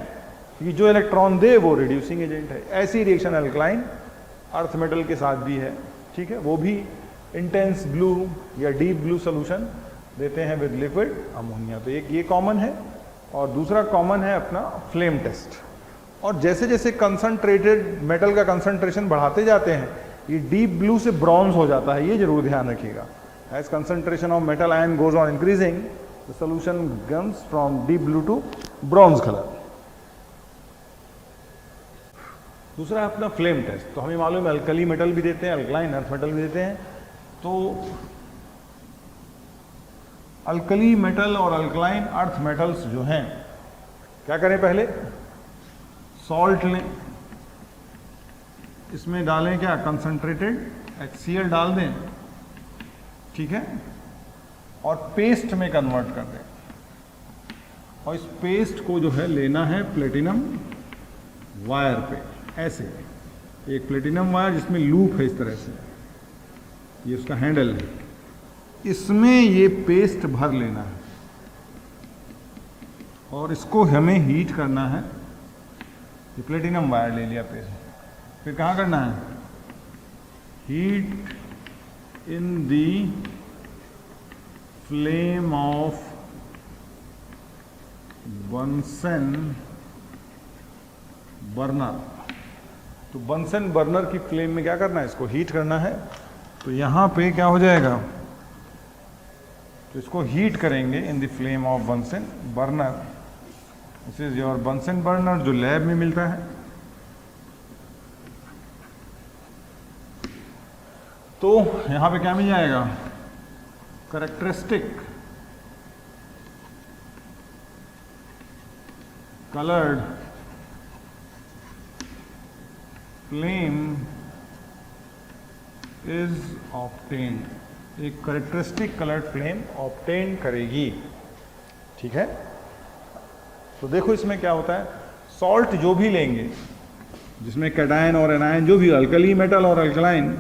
क्योंकि जो इलेक्ट्रॉन दे वो रिड्यूसिंग एजेंट है। ऐसी रिएक्शन अल्कलाइन अर्थ मेटल के साथ भी है, ठीक है, वो भी इंटेंस ब्लू या डीप ब्लू सोल्यूशन देते हैं विद लिक्विड अमोनिया। तो एक ये कॉमन है, और दूसरा कॉमन है अपना फ्लेम टेस्ट। और जैसे जैसे कंसंट्रेटेड मेटल का कंसंट्रेशन बढ़ाते जाते हैं, ये डीप ब्लू से ब्रॉन्ज हो जाता है, ये जरूर ध्यान रखिएगा। As concentration of metal ion goes on increasing, the solution comes from deep blue to bronze colour. दूसरा है अपना फ्लेम टेस्ट। तो हमें मालूम है अल्कली मेटल भी देते हैं, अल्कलाइन अर्थ मेटल भी देते हैं। तो अल्कली मेटल और अल्कलाइन अर्थ मेटल्स जो हैं, क्या करें, पहले सॉल्ट लें, इसमें डालें क्या, कंसंट्रेटेड HCl डाल दें, ठीक है, और पेस्ट में कन्वर्ट कर दें। और इस पेस्ट को जो है लेना है प्लेटिनम वायर पे, ऐसे एक प्लेटिनम वायर जिसमें लूप है इस तरह से, ये उसका हैंडल है, इसमें ये पेस्ट भर लेना है और इसको हमें हीट करना है। ये प्लेटिनम वायर ले लिया पेस्ट, फिर कहाँ करना है, heat in the flame of Bunsen burner. तो बंसन बर्नर की फ्लेम में क्या करना है, इसको हीट करना है। तो यहां पे क्या हो जाएगा, तो इसको हीट करेंगे in the flame of Bunsen burner. This is your Bunsen burner जो लैब में मिलता है। तो यहां पे क्या मिल जाएगा, characteristic coloured flame is obtained. एक कैरेक्टरिस्टिक कलर्ड फ्लेम ऑब्टेन करेगी, ठीक है। तो देखो इसमें क्या होता है, सॉल्ट जो भी लेंगे जिसमें कैटायन और एनायन जो भी, अल्कली मेटल और अल्कलाइन,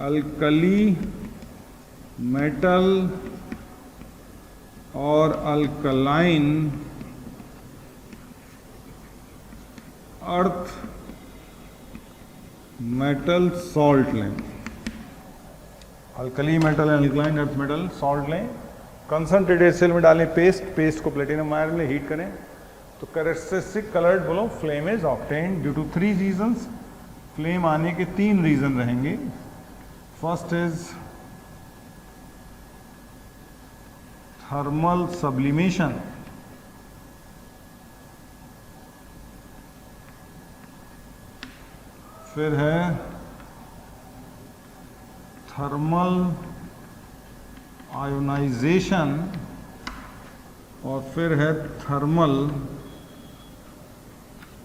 अल्कली मेटल और अल्कलाइन अर्थ मेटल सॉल्ट लें, alkali metal and alkaline earth metal salt लें, कंसंट्रेटेड सेल में डालें पेस्ट, पेस्ट को प्लेटिनम वायर में हीट करें। तो कैरेक्टरिस्टिक कलर्ड बोलो flame is obtained due to 3 reasons. Flame आने के 3 रीजन रहेंगे। फर्स्ट इज थर्मल सब्लिमेशन, फिर है थर्मल आयोनाइजेशन, और फिर है thermal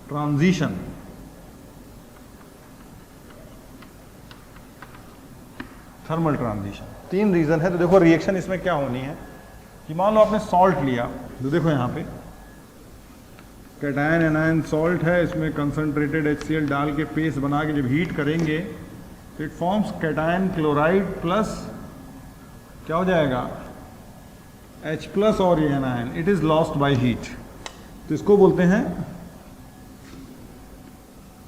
transition. Thermal transition 3 reason है। तो देखो रिएक्शन इसमें क्या होनी है कि मान लो आपने सॉल्ट लिया, तो देखो यहाँ पे कैटायन एनायन सॉल्ट है, इसमें कंसंट्रेटेड HCl डाल के पेस्ट बना के जब हीट करेंगे तो it forms cation chloride plus क्या हो जाएगा, H प्लस, और ये anion it is lost by heat. तो इसको बोलते हैं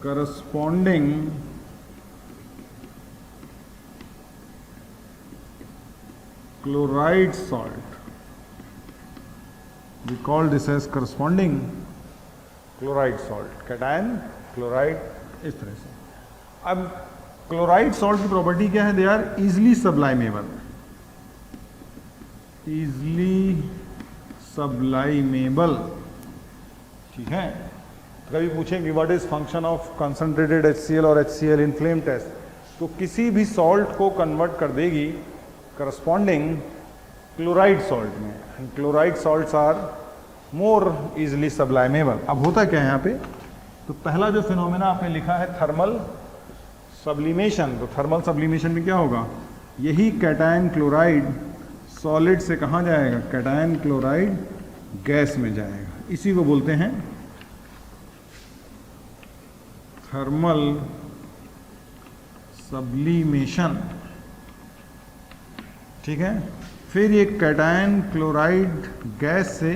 corresponding chloride salt. We call this as corresponding chloride salt, cation chloride, इस तरह से। अब क्लोराइड सॉल्ट की प्रॉपर्टी क्या है, they are easily sublimable, easily sublimable, ठीक है। तो कभी पूछेंगे what is function of concentrated HCl और HCl इन फ्लेम टेस्ट, तो किसी भी सॉल्ट को कन्वर्ट कर देगी करस्पॉन्डिंग क्लोराइड सॉल्ट में। Chloride salts are more easily sublimable. अब होता क्या है यहाँ पे, तो पहला जो फिनोमेना आपने लिखा है थर्मल सब्लिमेशन, तो थर्मल सब्लिमेशन में क्या होगा, यही कैटायन क्लोराइड सॉलिड से कहाँ जाएगा, कैटायन क्लोराइड गैस में जाएगा। इसी को बोलते हैं थर्मल सब्लिमेशन। ठीक है, फिर ये कैटायन क्लोराइड गैस से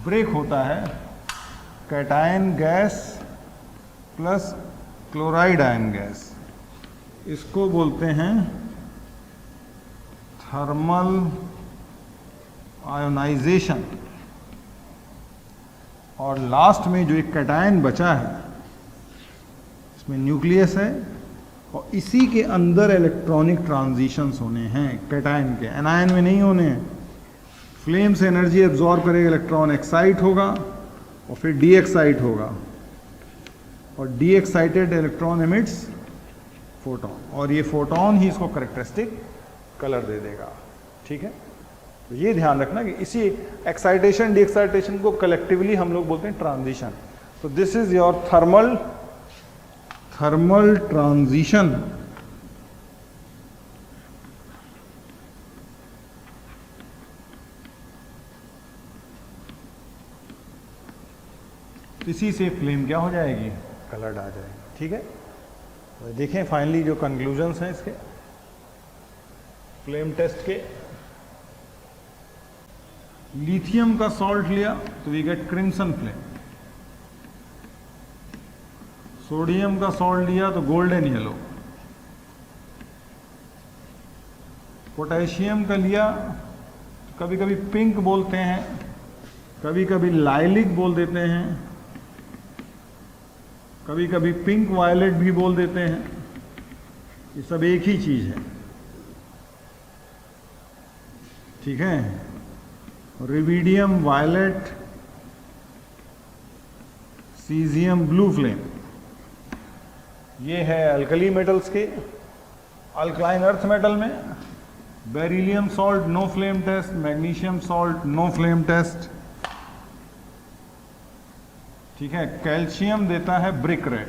ब्रेक होता है cation gas plus chloride ion gas, इसको बोलते हैं थर्मल आयोनाइजेशन। और लास्ट में जो एक कैटायन बचा है, इसमें न्यूक्लियस है और इसी के अंदर इलेक्ट्रॉनिक ट्रांजिशंस होने हैं कैटायन के, एनायन में नहीं होने हैं। फ्लेम से एनर्जी एब्जॉर्ब करेगा, इलेक्ट्रॉन एक्साइट होगा और फिर डी एक्साइट होगा, और de excited electron emits photon, और ये फोटोन ही इसको करेक्टरिस्टिक कलर दे देगा। ठीक है, तो ये ध्यान रखना कि इसी एक्साइटेशन डी एक्साइटेशन को कलेक्टिवली हम लोग बोलते हैं ट्रांजिशन। तो this is your thermal transition. इसी से फ्लेम क्या हो जाएगी, कलर्ड आ जाएगी। ठीक है, तो देखें फाइनली जो कंक्लूजन्स हैं इसके फ्लेम टेस्ट के। लिथियम का सॉल्ट लिया तो we get crimson flame, sodium का सॉल्ट लिया तो गोल्डन येलो, पोटेशियम का लिया कभी कभी पिंक बोलते हैं, कभी कभी लाइलिक बोल देते हैं, कभी कभी पिंक वायलेट भी बोल देते हैं, ये सब एक ही चीज है। ठीक है, rubidium violet, caesium blue flame, ये है अल्कली मेटल्स के। अल्कलाइन अर्थ मेटल में beryllium salt no flame test, magnesium salt no flame test. ठीक है, कैल्शियम देता है ब्रिक रेड,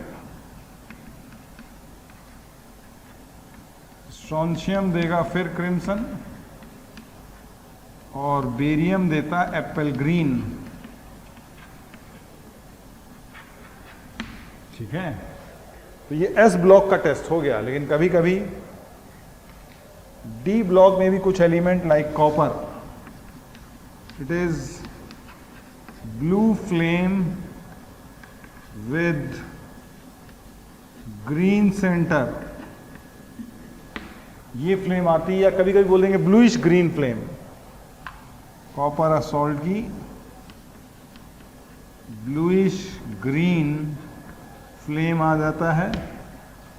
स्ट्रोंशियम देगा फिर क्रिम्सन, और बेरियम देता है एप्पल ग्रीन। ठीक है, तो ये एस ब्लॉक का टेस्ट हो गया। लेकिन कभी कभी डी ब्लॉक में भी कुछ element like copper, it is blue flame with green center, ये फ्लेम आती है, या कभी कभी बोल देंगे bluish green flame. Copper salt की ब्लूइश ग्रीन फ्लेम आ जाता है।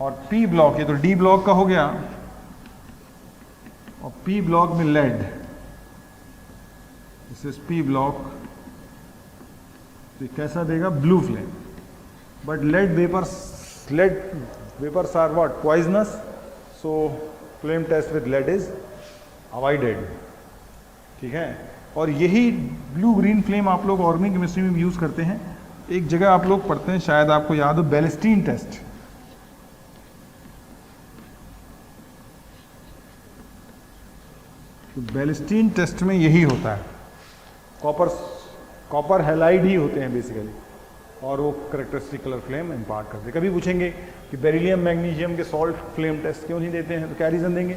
और पी ब्लॉक, ये तो डी ब्लॉक का हो गया, और पी ब्लॉक में lead, this is p block, तो कैसा देगा, blue flame. But lead vapors are what? Poisonous. So flame test with lead is avoided. ठीक है, और यही ब्लू ग्रीन फ्लेम आप लोग ऑर्गेनिक केमिस्ट्री में भी यूज करते हैं। एक जगह आप लोग पढ़ते हैं, शायद आपको याद हो, बेलेस्टीन टेस्ट। तो बेलेस्टीन टेस्ट में यही होता है, कॉपर हैलाइड ही होते हैं बेसिकली, और वो करेक्टरिस्टिक कलर फ्लेम इम्पार्ट करते हैं। कभी पूछेंगे कि बेरिलियम मैग्नीशियम के सॉल्ट फ्लेम टेस्ट क्यों नहीं देते हैं, तो क्या रीज़न देंगे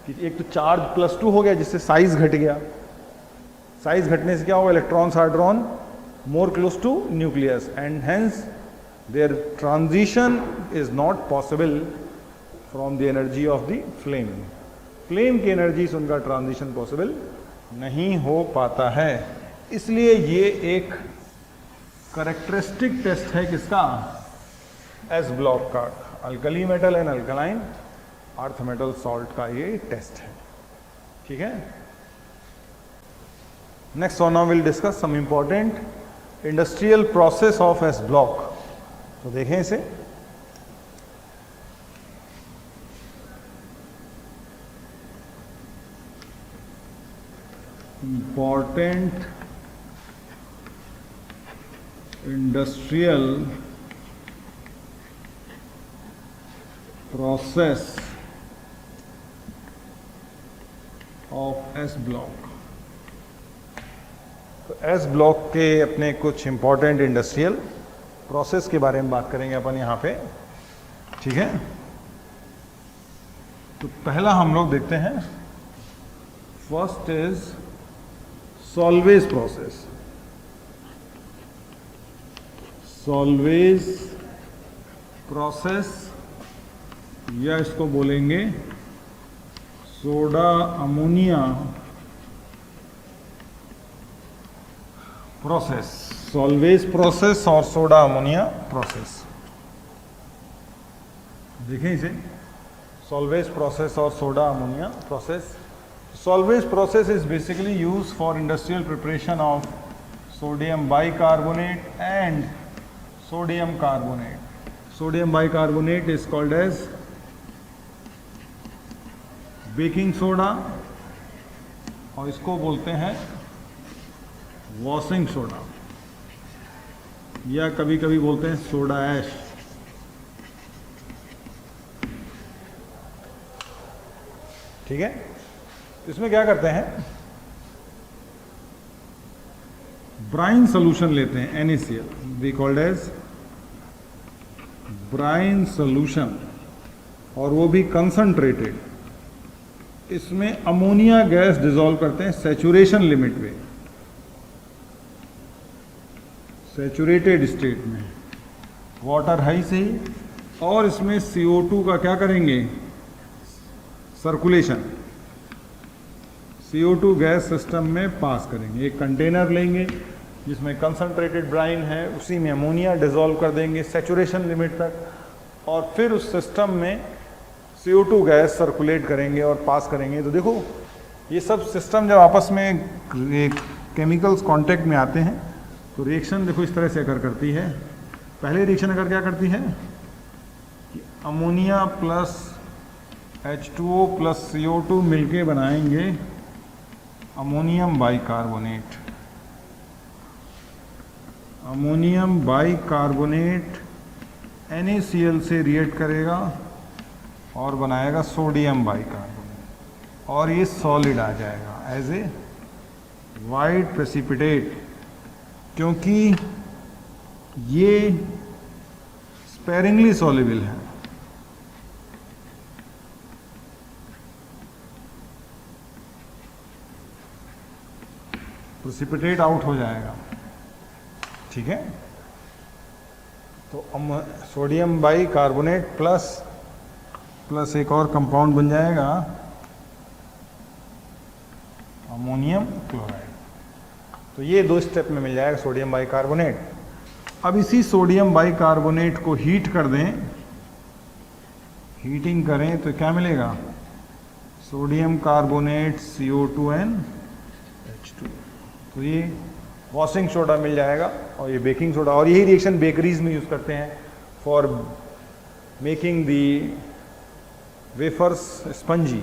कि एक तो चार्ज +2 हो गया जिससे साइज घट गया, साइज घटने से क्या होगा, electrons are drawn more close to nucleus and hence their transition is not possible from the energy of the flame. Flame की एनर्जी से उनका ट्रांजिशन पॉसिबल नहीं हो पाता है। इसलिए ये एक करेक्टरिस्टिक टेस्ट है किसका, एस ब्लॉक का, alkali metal and alkaline earth metal salt का ये टेस्ट है। ठीक है, next on now will discuss some important industrial process of s block. तो देखें इसे, important industrial process of s block. तो एस ब्लॉक के अपने कुछ इंपॉर्टेंट इंडस्ट्रियल प्रोसेस के बारे में बात करेंगे अपन यहाँ पे, ठीक है। तो पहला हम लोग देखते हैं, first is Solvay process. Solvay process या इसको बोलेंगे soda ammonia process. Solvay process और सोडा अमोनिया प्रोसेस, देखें इसे, सॉल्वेज प्रोसेस और soda ammonia process. Solvay process is basically use for industrial preparation of sodium bicarbonate and sodium carbonate. Sodium bicarbonate is called as baking soda और इसको बोलते हैं washing soda या कभी कभी बोलते हैं सोडा ऐश। ठीक है, इसमें क्या करते हैं, ब्राइन सोल्यूशन लेते हैं NaCl, we called as brine solution, और वो भी कंसंट्रेटेड। इसमें अमोनिया गैस डिसॉल्व करते हैं सैचुरेशन लिमिट पे, सैचुरेटेड स्टेट में, वाटर हाई से ही, और इसमें CO2 का क्या करेंगे, सर्कुलेशन, CO2 गैस सिस्टम में पास करेंगे। एक कंटेनर लेंगे जिसमें कंसंट्रेटेड ब्राइन है, उसी में अमोनिया डिसॉल्व कर देंगे सैचुरेशन लिमिट तक, और फिर उस सिस्टम में CO2 गैस सर्कुलेट करेंगे और पास करेंगे। तो देखो ये सब सिस्टम जब आपस में केमिकल्स कांटेक्ट में आते हैं तो रिएक्शन देखो इस तरह से अगर करती है। पहले रिएक्शन अगर क्या करती है कि ammonia plus H2O plus CO2 मिलके बनाएंगे ammonium bicarbonate. Ammonium bicarbonate NaCl से रिएक्ट करेगा और बनाएगा सोडियम बाइकार्बोनेट, और ये सॉलिड आ जाएगा एज ए वाइट प्रेसिपिटेट, क्योंकि ये स्पेरिंगली सॉल्युबल है। प्रेसिपिटेट आउट हो जाएगा, ठीक है। तो सोडियम बाइकार्बोनेट प्लस एक और कंपाउंड बन जाएगा अमोनियम क्लोराइड। तो ये दो स्टेप में मिल जाएगा सोडियम बाइकार्बोनेट। अब इसी सोडियम बाइकार्बोनेट को हीट कर दें, हीटिंग करें तो क्या मिलेगा, सोडियम कार्बोनेट CO2N H2। तो ये वॉशिंग सोडा मिल जाएगा और ये बेकिंग सोडा। और यही रिएक्शन बेकरीज में यूज़ करते हैं for making the wafers spongy.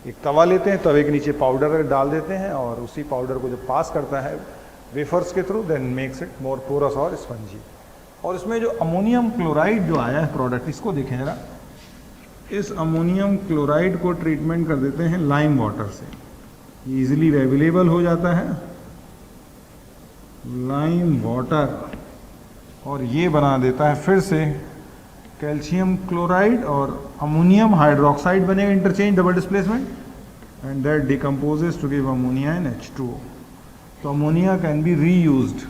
एक तवा लेते हैं, तवे के नीचे पाउडर डाल देते हैं और उसी पाउडर को जब पास करता है वेफर्स के through, then makes it more porous और स्पंजी। और इसमें जो अमोनियम क्लोराइड जो आया है प्रोडक्ट, इसको देखें जरा, इस अमोनियम क्लोराइड को ट्रीटमेंट कर देते हैं लाइम वाटर से, ईजिली अवेलेबल हो जाता है लाइम वाटर, और ये बना देता है फिर से कैल्शियम क्लोराइड और अमोनियम हाइड्रोक्साइड बनेगा, interchange double displacement, and that decomposes to give ammonia and H2O। तो अमोनिया कैन बी रीयूज्ड।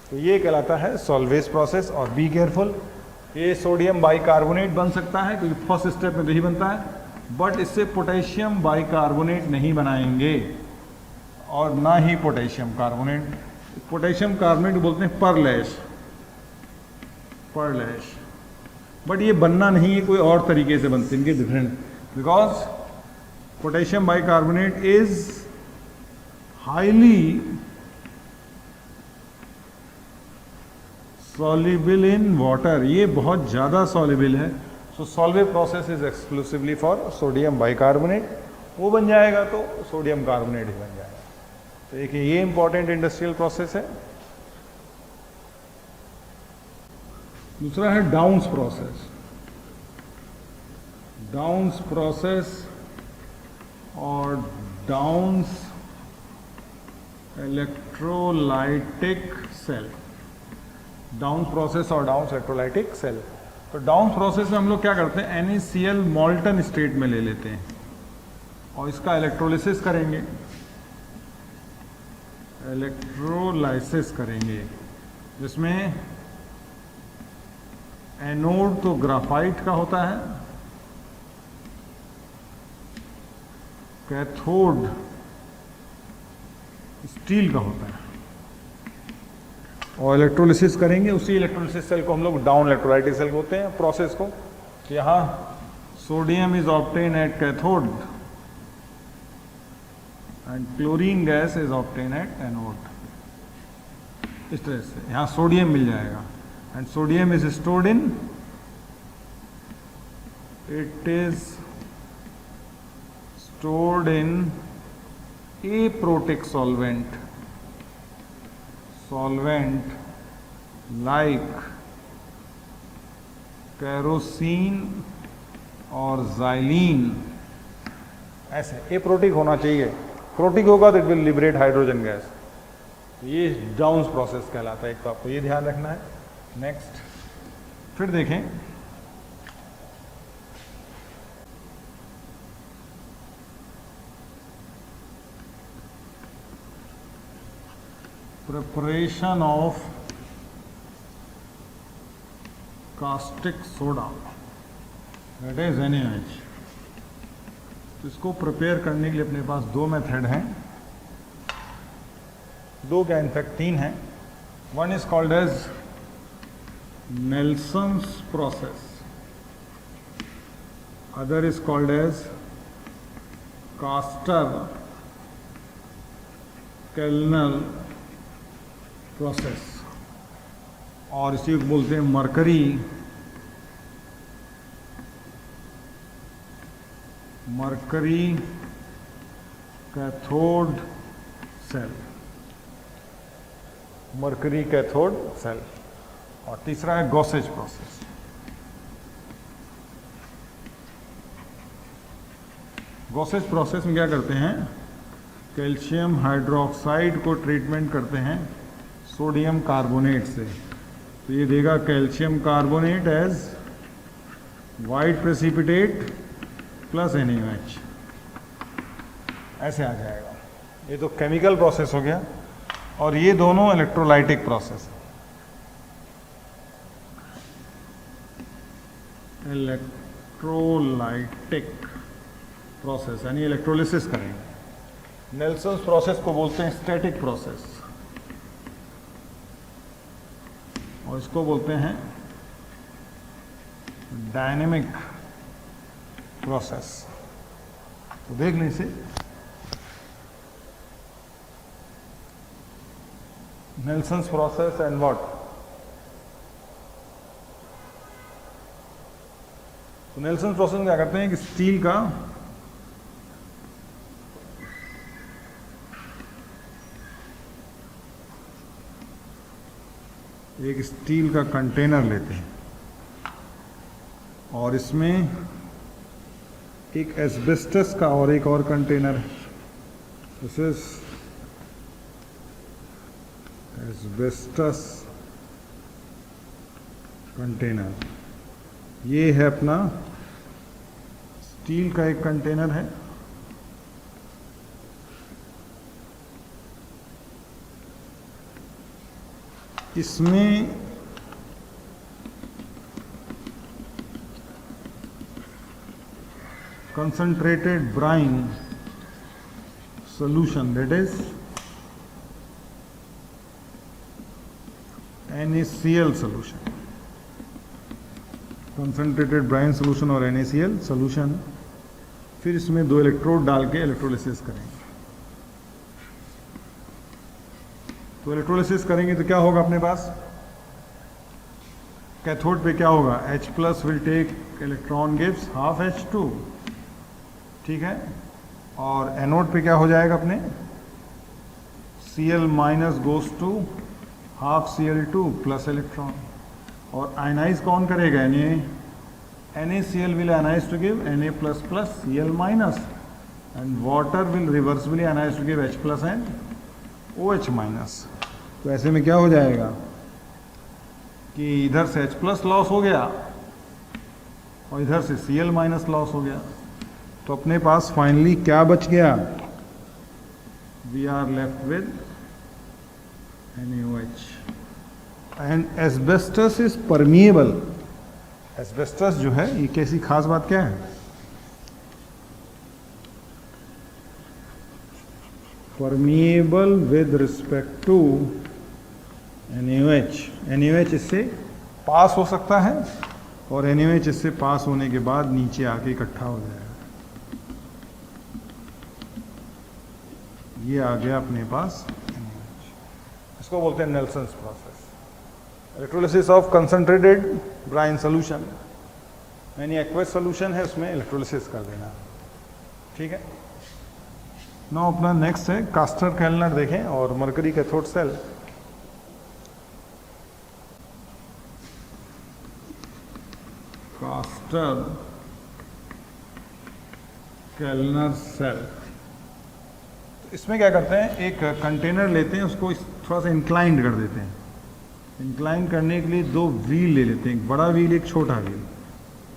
तो ये कहलाता है सॉल्वेज प्रोसेस। और बी केयरफुल, ये सोडियम बाइकार्बोनेट बन सकता है क्योंकि फर्स्ट स्टेप में तो ही बनता है, बट इससे पोटेशियम बाइकार्बोनेट नहीं बनाएंगे और ना ही पोटेशियम कार्बोनेट। पोटेशियम कार्बोनेट बोलते हैं परलैश, बट ये बनना नहीं है, कोई और तरीके से बनते हैं, इनके different, because potassium bicarbonate is highly soluble in water, ये बहुत ज़्यादा सॉल्युबल है। So Solvay's process is exclusively for sodium bicarbonate, वो बन जाएगा तो सोडियम कार्बोनेट ही बन जाएगा। तो एक ये इंपॉर्टेंट इंडस्ट्रियल प्रोसेस है। दूसरा है डाउन्स प्रोसेस। डाउन्स प्रोसेस और Downs electrolytic cell. Down process और डाउन इलेक्ट्रोलाइटिक सेल। तो डाउन प्रोसेस में हम लोग क्या करते हैं, NaCl मॉल्टन स्टेट में ले लेते हैं और इसका इलेक्ट्रोलिसिस करेंगे। इलेक्ट्रोलाइसिस करेंगे जिसमें एनोड तो ग्राफाइट का होता है, कैथोड स्टील का होता है, और इलेक्ट्रोलिसिस करेंगे। उसी इलेक्ट्रोलिसिस सेल को हम लोग डाउन इलेक्ट्रोलाइटिक सेल बोलते हैं प्रोसेस को। यहाँ sodium is obtain at cathode and chlorine gas is obtain at anode. इस तरह से यहाँ सोडियम मिल जाएगा and sodium is stored in, it is stored in aprotic solvent like kerosene और xylene। ऐसे aprotic होना चाहिए, प्रोटिक होगा तो it will liberate hydrogen gas. ये डाउन्स प्रोसेस कहलाता है। एक तो आपको ये ध्यान रखना है। नेक्स्ट फिर देखें, preparation of caustic soda, that is NaOH। तो इसको प्रिपेयर करने के लिए अपने पास दो मेथड हैं, दो क्या इनफैक्ट तीन हैं। One is called as Nelson's process, other is called as Castner Kellner process, और इसी को बोलते हैं mercury cathode cell, mercury cathode cell. और तीसरा है गॉसेज प्रोसेस। गॉसेज प्रोसेस में क्या करते हैं, कैल्शियम हाइड्रोक्साइड को ट्रीटमेंट करते हैं सोडियम कार्बोनेट से। तो ये देगा calcium carbonate as white precipitate plus NaOH, ऐसे आ जाएगा। ये तो केमिकल प्रोसेस हो गया, और ये दोनों इलेक्ट्रोलाइटिक प्रोसेस। इलेक्ट्रोलाइटिक प्रोसेस यानी इलेक्ट्रोलिसिस करेंगे। नेल्सन्स प्रोसेस को बोलते हैं स्टैटिक प्रोसेस, और इसको बोलते हैं डायनेमिक प्रोसेस। तो देख लें इसे, नेल्सन्स प्रोसेस एंड व्हाट। तो नेल्सन्स प्रोसेस में क्या करते हैं कि स्टील का एक स्टील का कंटेनर लेते हैं और इसमें एक एस्बेस्टस का और एक और कंटेनर है। This is asbestos container. ये है अपना स्टील का एक कंटेनर है, इसमें concentrated brine solution, that is NaCl solution, concentrated brine solution और NaCl solution। फिर इसमें दो इलेक्ट्रोड डाल के इलेक्ट्रोलिसिस करेंगे। तो इलेक्ट्रोलिसिस करेंगे तो क्या होगा अपने पास, कैथोड पे क्या होगा, H+ will take electron gives half H2, ठीक है। और एनोड पे क्या हो जाएगा अपने, Cl- goes to half Cl2 plus electron. और आयनाइज कौन करेगा? NaCl will ionize to give Na plus plus Cl minus, and water will reversibly ionize to give H plus and OH minus. तो ऐसे में क्या हो जाएगा कि इधर से H plus लॉस हो गया और इधर से Cl माइनस लॉस हो गया, तो अपने पास फाइनली क्या बच गया? We are left with NaOH. And asbestos is permeable. Asbestos जो है ये कैसी खास बात क्या है? Permeable with respect to NaOH. NaOH इससे पास हो सकता है और NaOH इससे पास होने के बाद नीचे आके इकट्ठा हो जाएगा. ये आ गया अपने पास NaOH. इसको बोलते हैं Nelson's process. Electrolysis of concentrated brine solution. यानी एक्वस सोल्यूशन है उसमें इलेक्ट्रोलिसिस कर देना. ठीक है. नाउ अपना नेक्स्ट है कास्टर केल्नर देखें और mercury cathode cell. Castner Kellner cell. इसमें क्या करते हैं, एक कंटेनर लेते हैं, उसको थोड़ा सा इंक्लाइंड कर देते हैं. इंक्लाइन करने के लिए दो व्हील ले लेते हैं, एक बड़ा व्हील एक छोटा व्हील,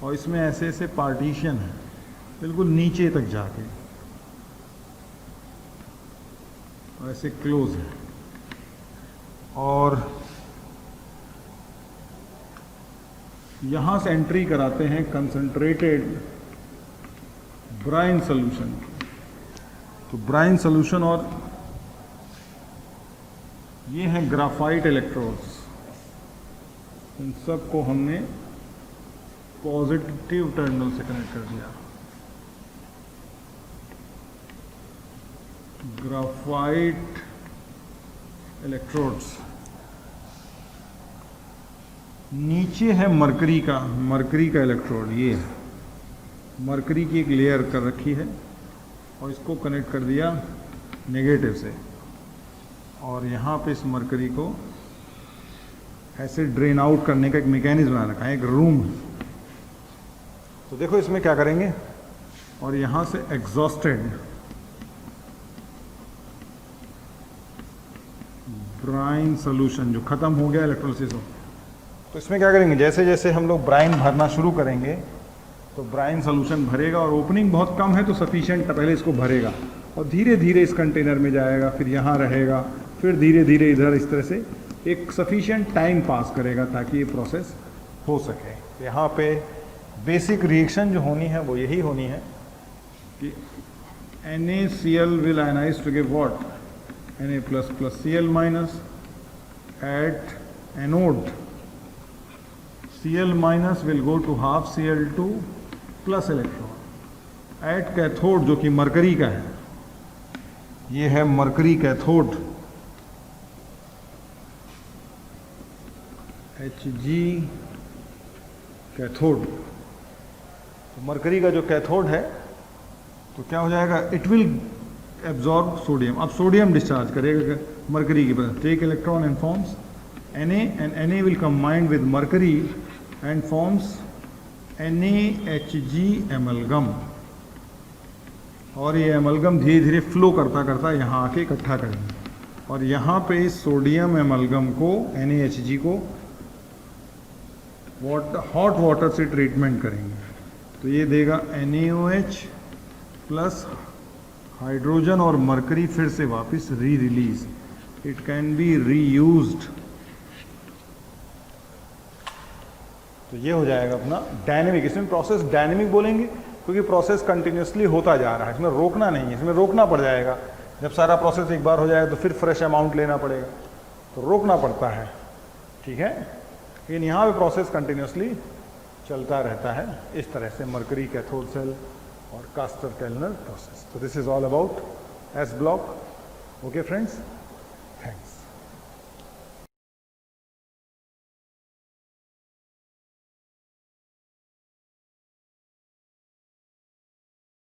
और इसमें ऐसे ऐसे पार्टीशन है बिल्कुल नीचे तक जाके, और ऐसे क्लोज है. और यहाँ से एंट्री कराते हैं कंसंट्रेटेड ब्राइन सोल्यूशन. तो ब्राइन सोल्यूशन और ये हैं ग्राफाइट इलेक्ट्रोड्स. इन सब को हमने पॉजिटिव टर्मिनल से कनेक्ट कर दिया. Graphite electrodes. नीचे है मरकरी का इलेक्ट्रोड. ये मरकरी की एक लेयर कर रखी है और इसको कनेक्ट कर दिया नेगेटिव से, और यहाँ पे इस मरकरी को ऐसे ड्रेन आउट करने का एक मैकेनिज्म बना रखा है, एक रूम. तो देखो इसमें क्या करेंगे, और यहाँ से एग्जॉस्टेड ब्राइन सोल्यूशन जो खत्म हो गया इलेक्ट्रोलिसिस हो, तो इसमें क्या करेंगे, जैसे जैसे हम लोग ब्राइन भरना शुरू करेंगे तो ब्राइन सोल्यूशन भरेगा, और ओपनिंग बहुत कम है तो सफिशिएंट पहले इसको भरेगा और धीरे धीरे इस कंटेनर में जाएगा, फिर यहाँ रहेगा, फिर धीरे धीरे इधर, इस तरह से एक सफिशिएंट टाइम पास करेगा ताकि ये प्रोसेस हो सके. यहाँ पे बेसिक रिएक्शन जो होनी है वो यही होनी है कि NaCl will ionize to give what? Na plus plus Cl minus. At anode Cl minus will go to half Cl2 plus electron. At cathode जो कि मरकरी का है, ये है मरकरी कैथोड, Hg कैथोड. तो मरकरी का जो कैथोड है तो क्या हो जाएगा, इट विल एब्जॉर्ब सोडियम. अब सोडियम डिस्चार्ज करेगा मरकरी की तरफ. Take electron and forms Na, and Na will combine with mercury and forms NaHg amalgam. और ये एमलगम धीरे धीरे फ्लो करता करता यहाँ आके इकट्ठा करेंगे, और यहाँ पे इस सोडियम एमलगम को NaHg को हॉट वाटर से ट्रीटमेंट करेंगे. तो ये देगा NaOH प्लस हाइड्रोजन और मरकरी फिर से वापस re release. It can be reused. तो ये हो जाएगा अपना डायनेमिक. इसमें प्रोसेस डायनेमिक बोलेंगे क्योंकि प्रोसेस कंटिन्यूसली होता जा रहा है, इसमें रोकना नहीं है. इसमें रोकना पड़ जाएगा, जब सारा प्रोसेस एक बार हो जाएगा तो फिर फ्रेश अमाउंट लेना पड़ेगा, तो रोकना पड़ता है. ठीक है. लेकिन यहाँ पे प्रोसेस कंटिन्यूसली चलता रहता है इस तरह से, मरकरी कैथोड सेल और कास्टर केल्नर प्रोसेस. तो this is all about S block. Okay friends.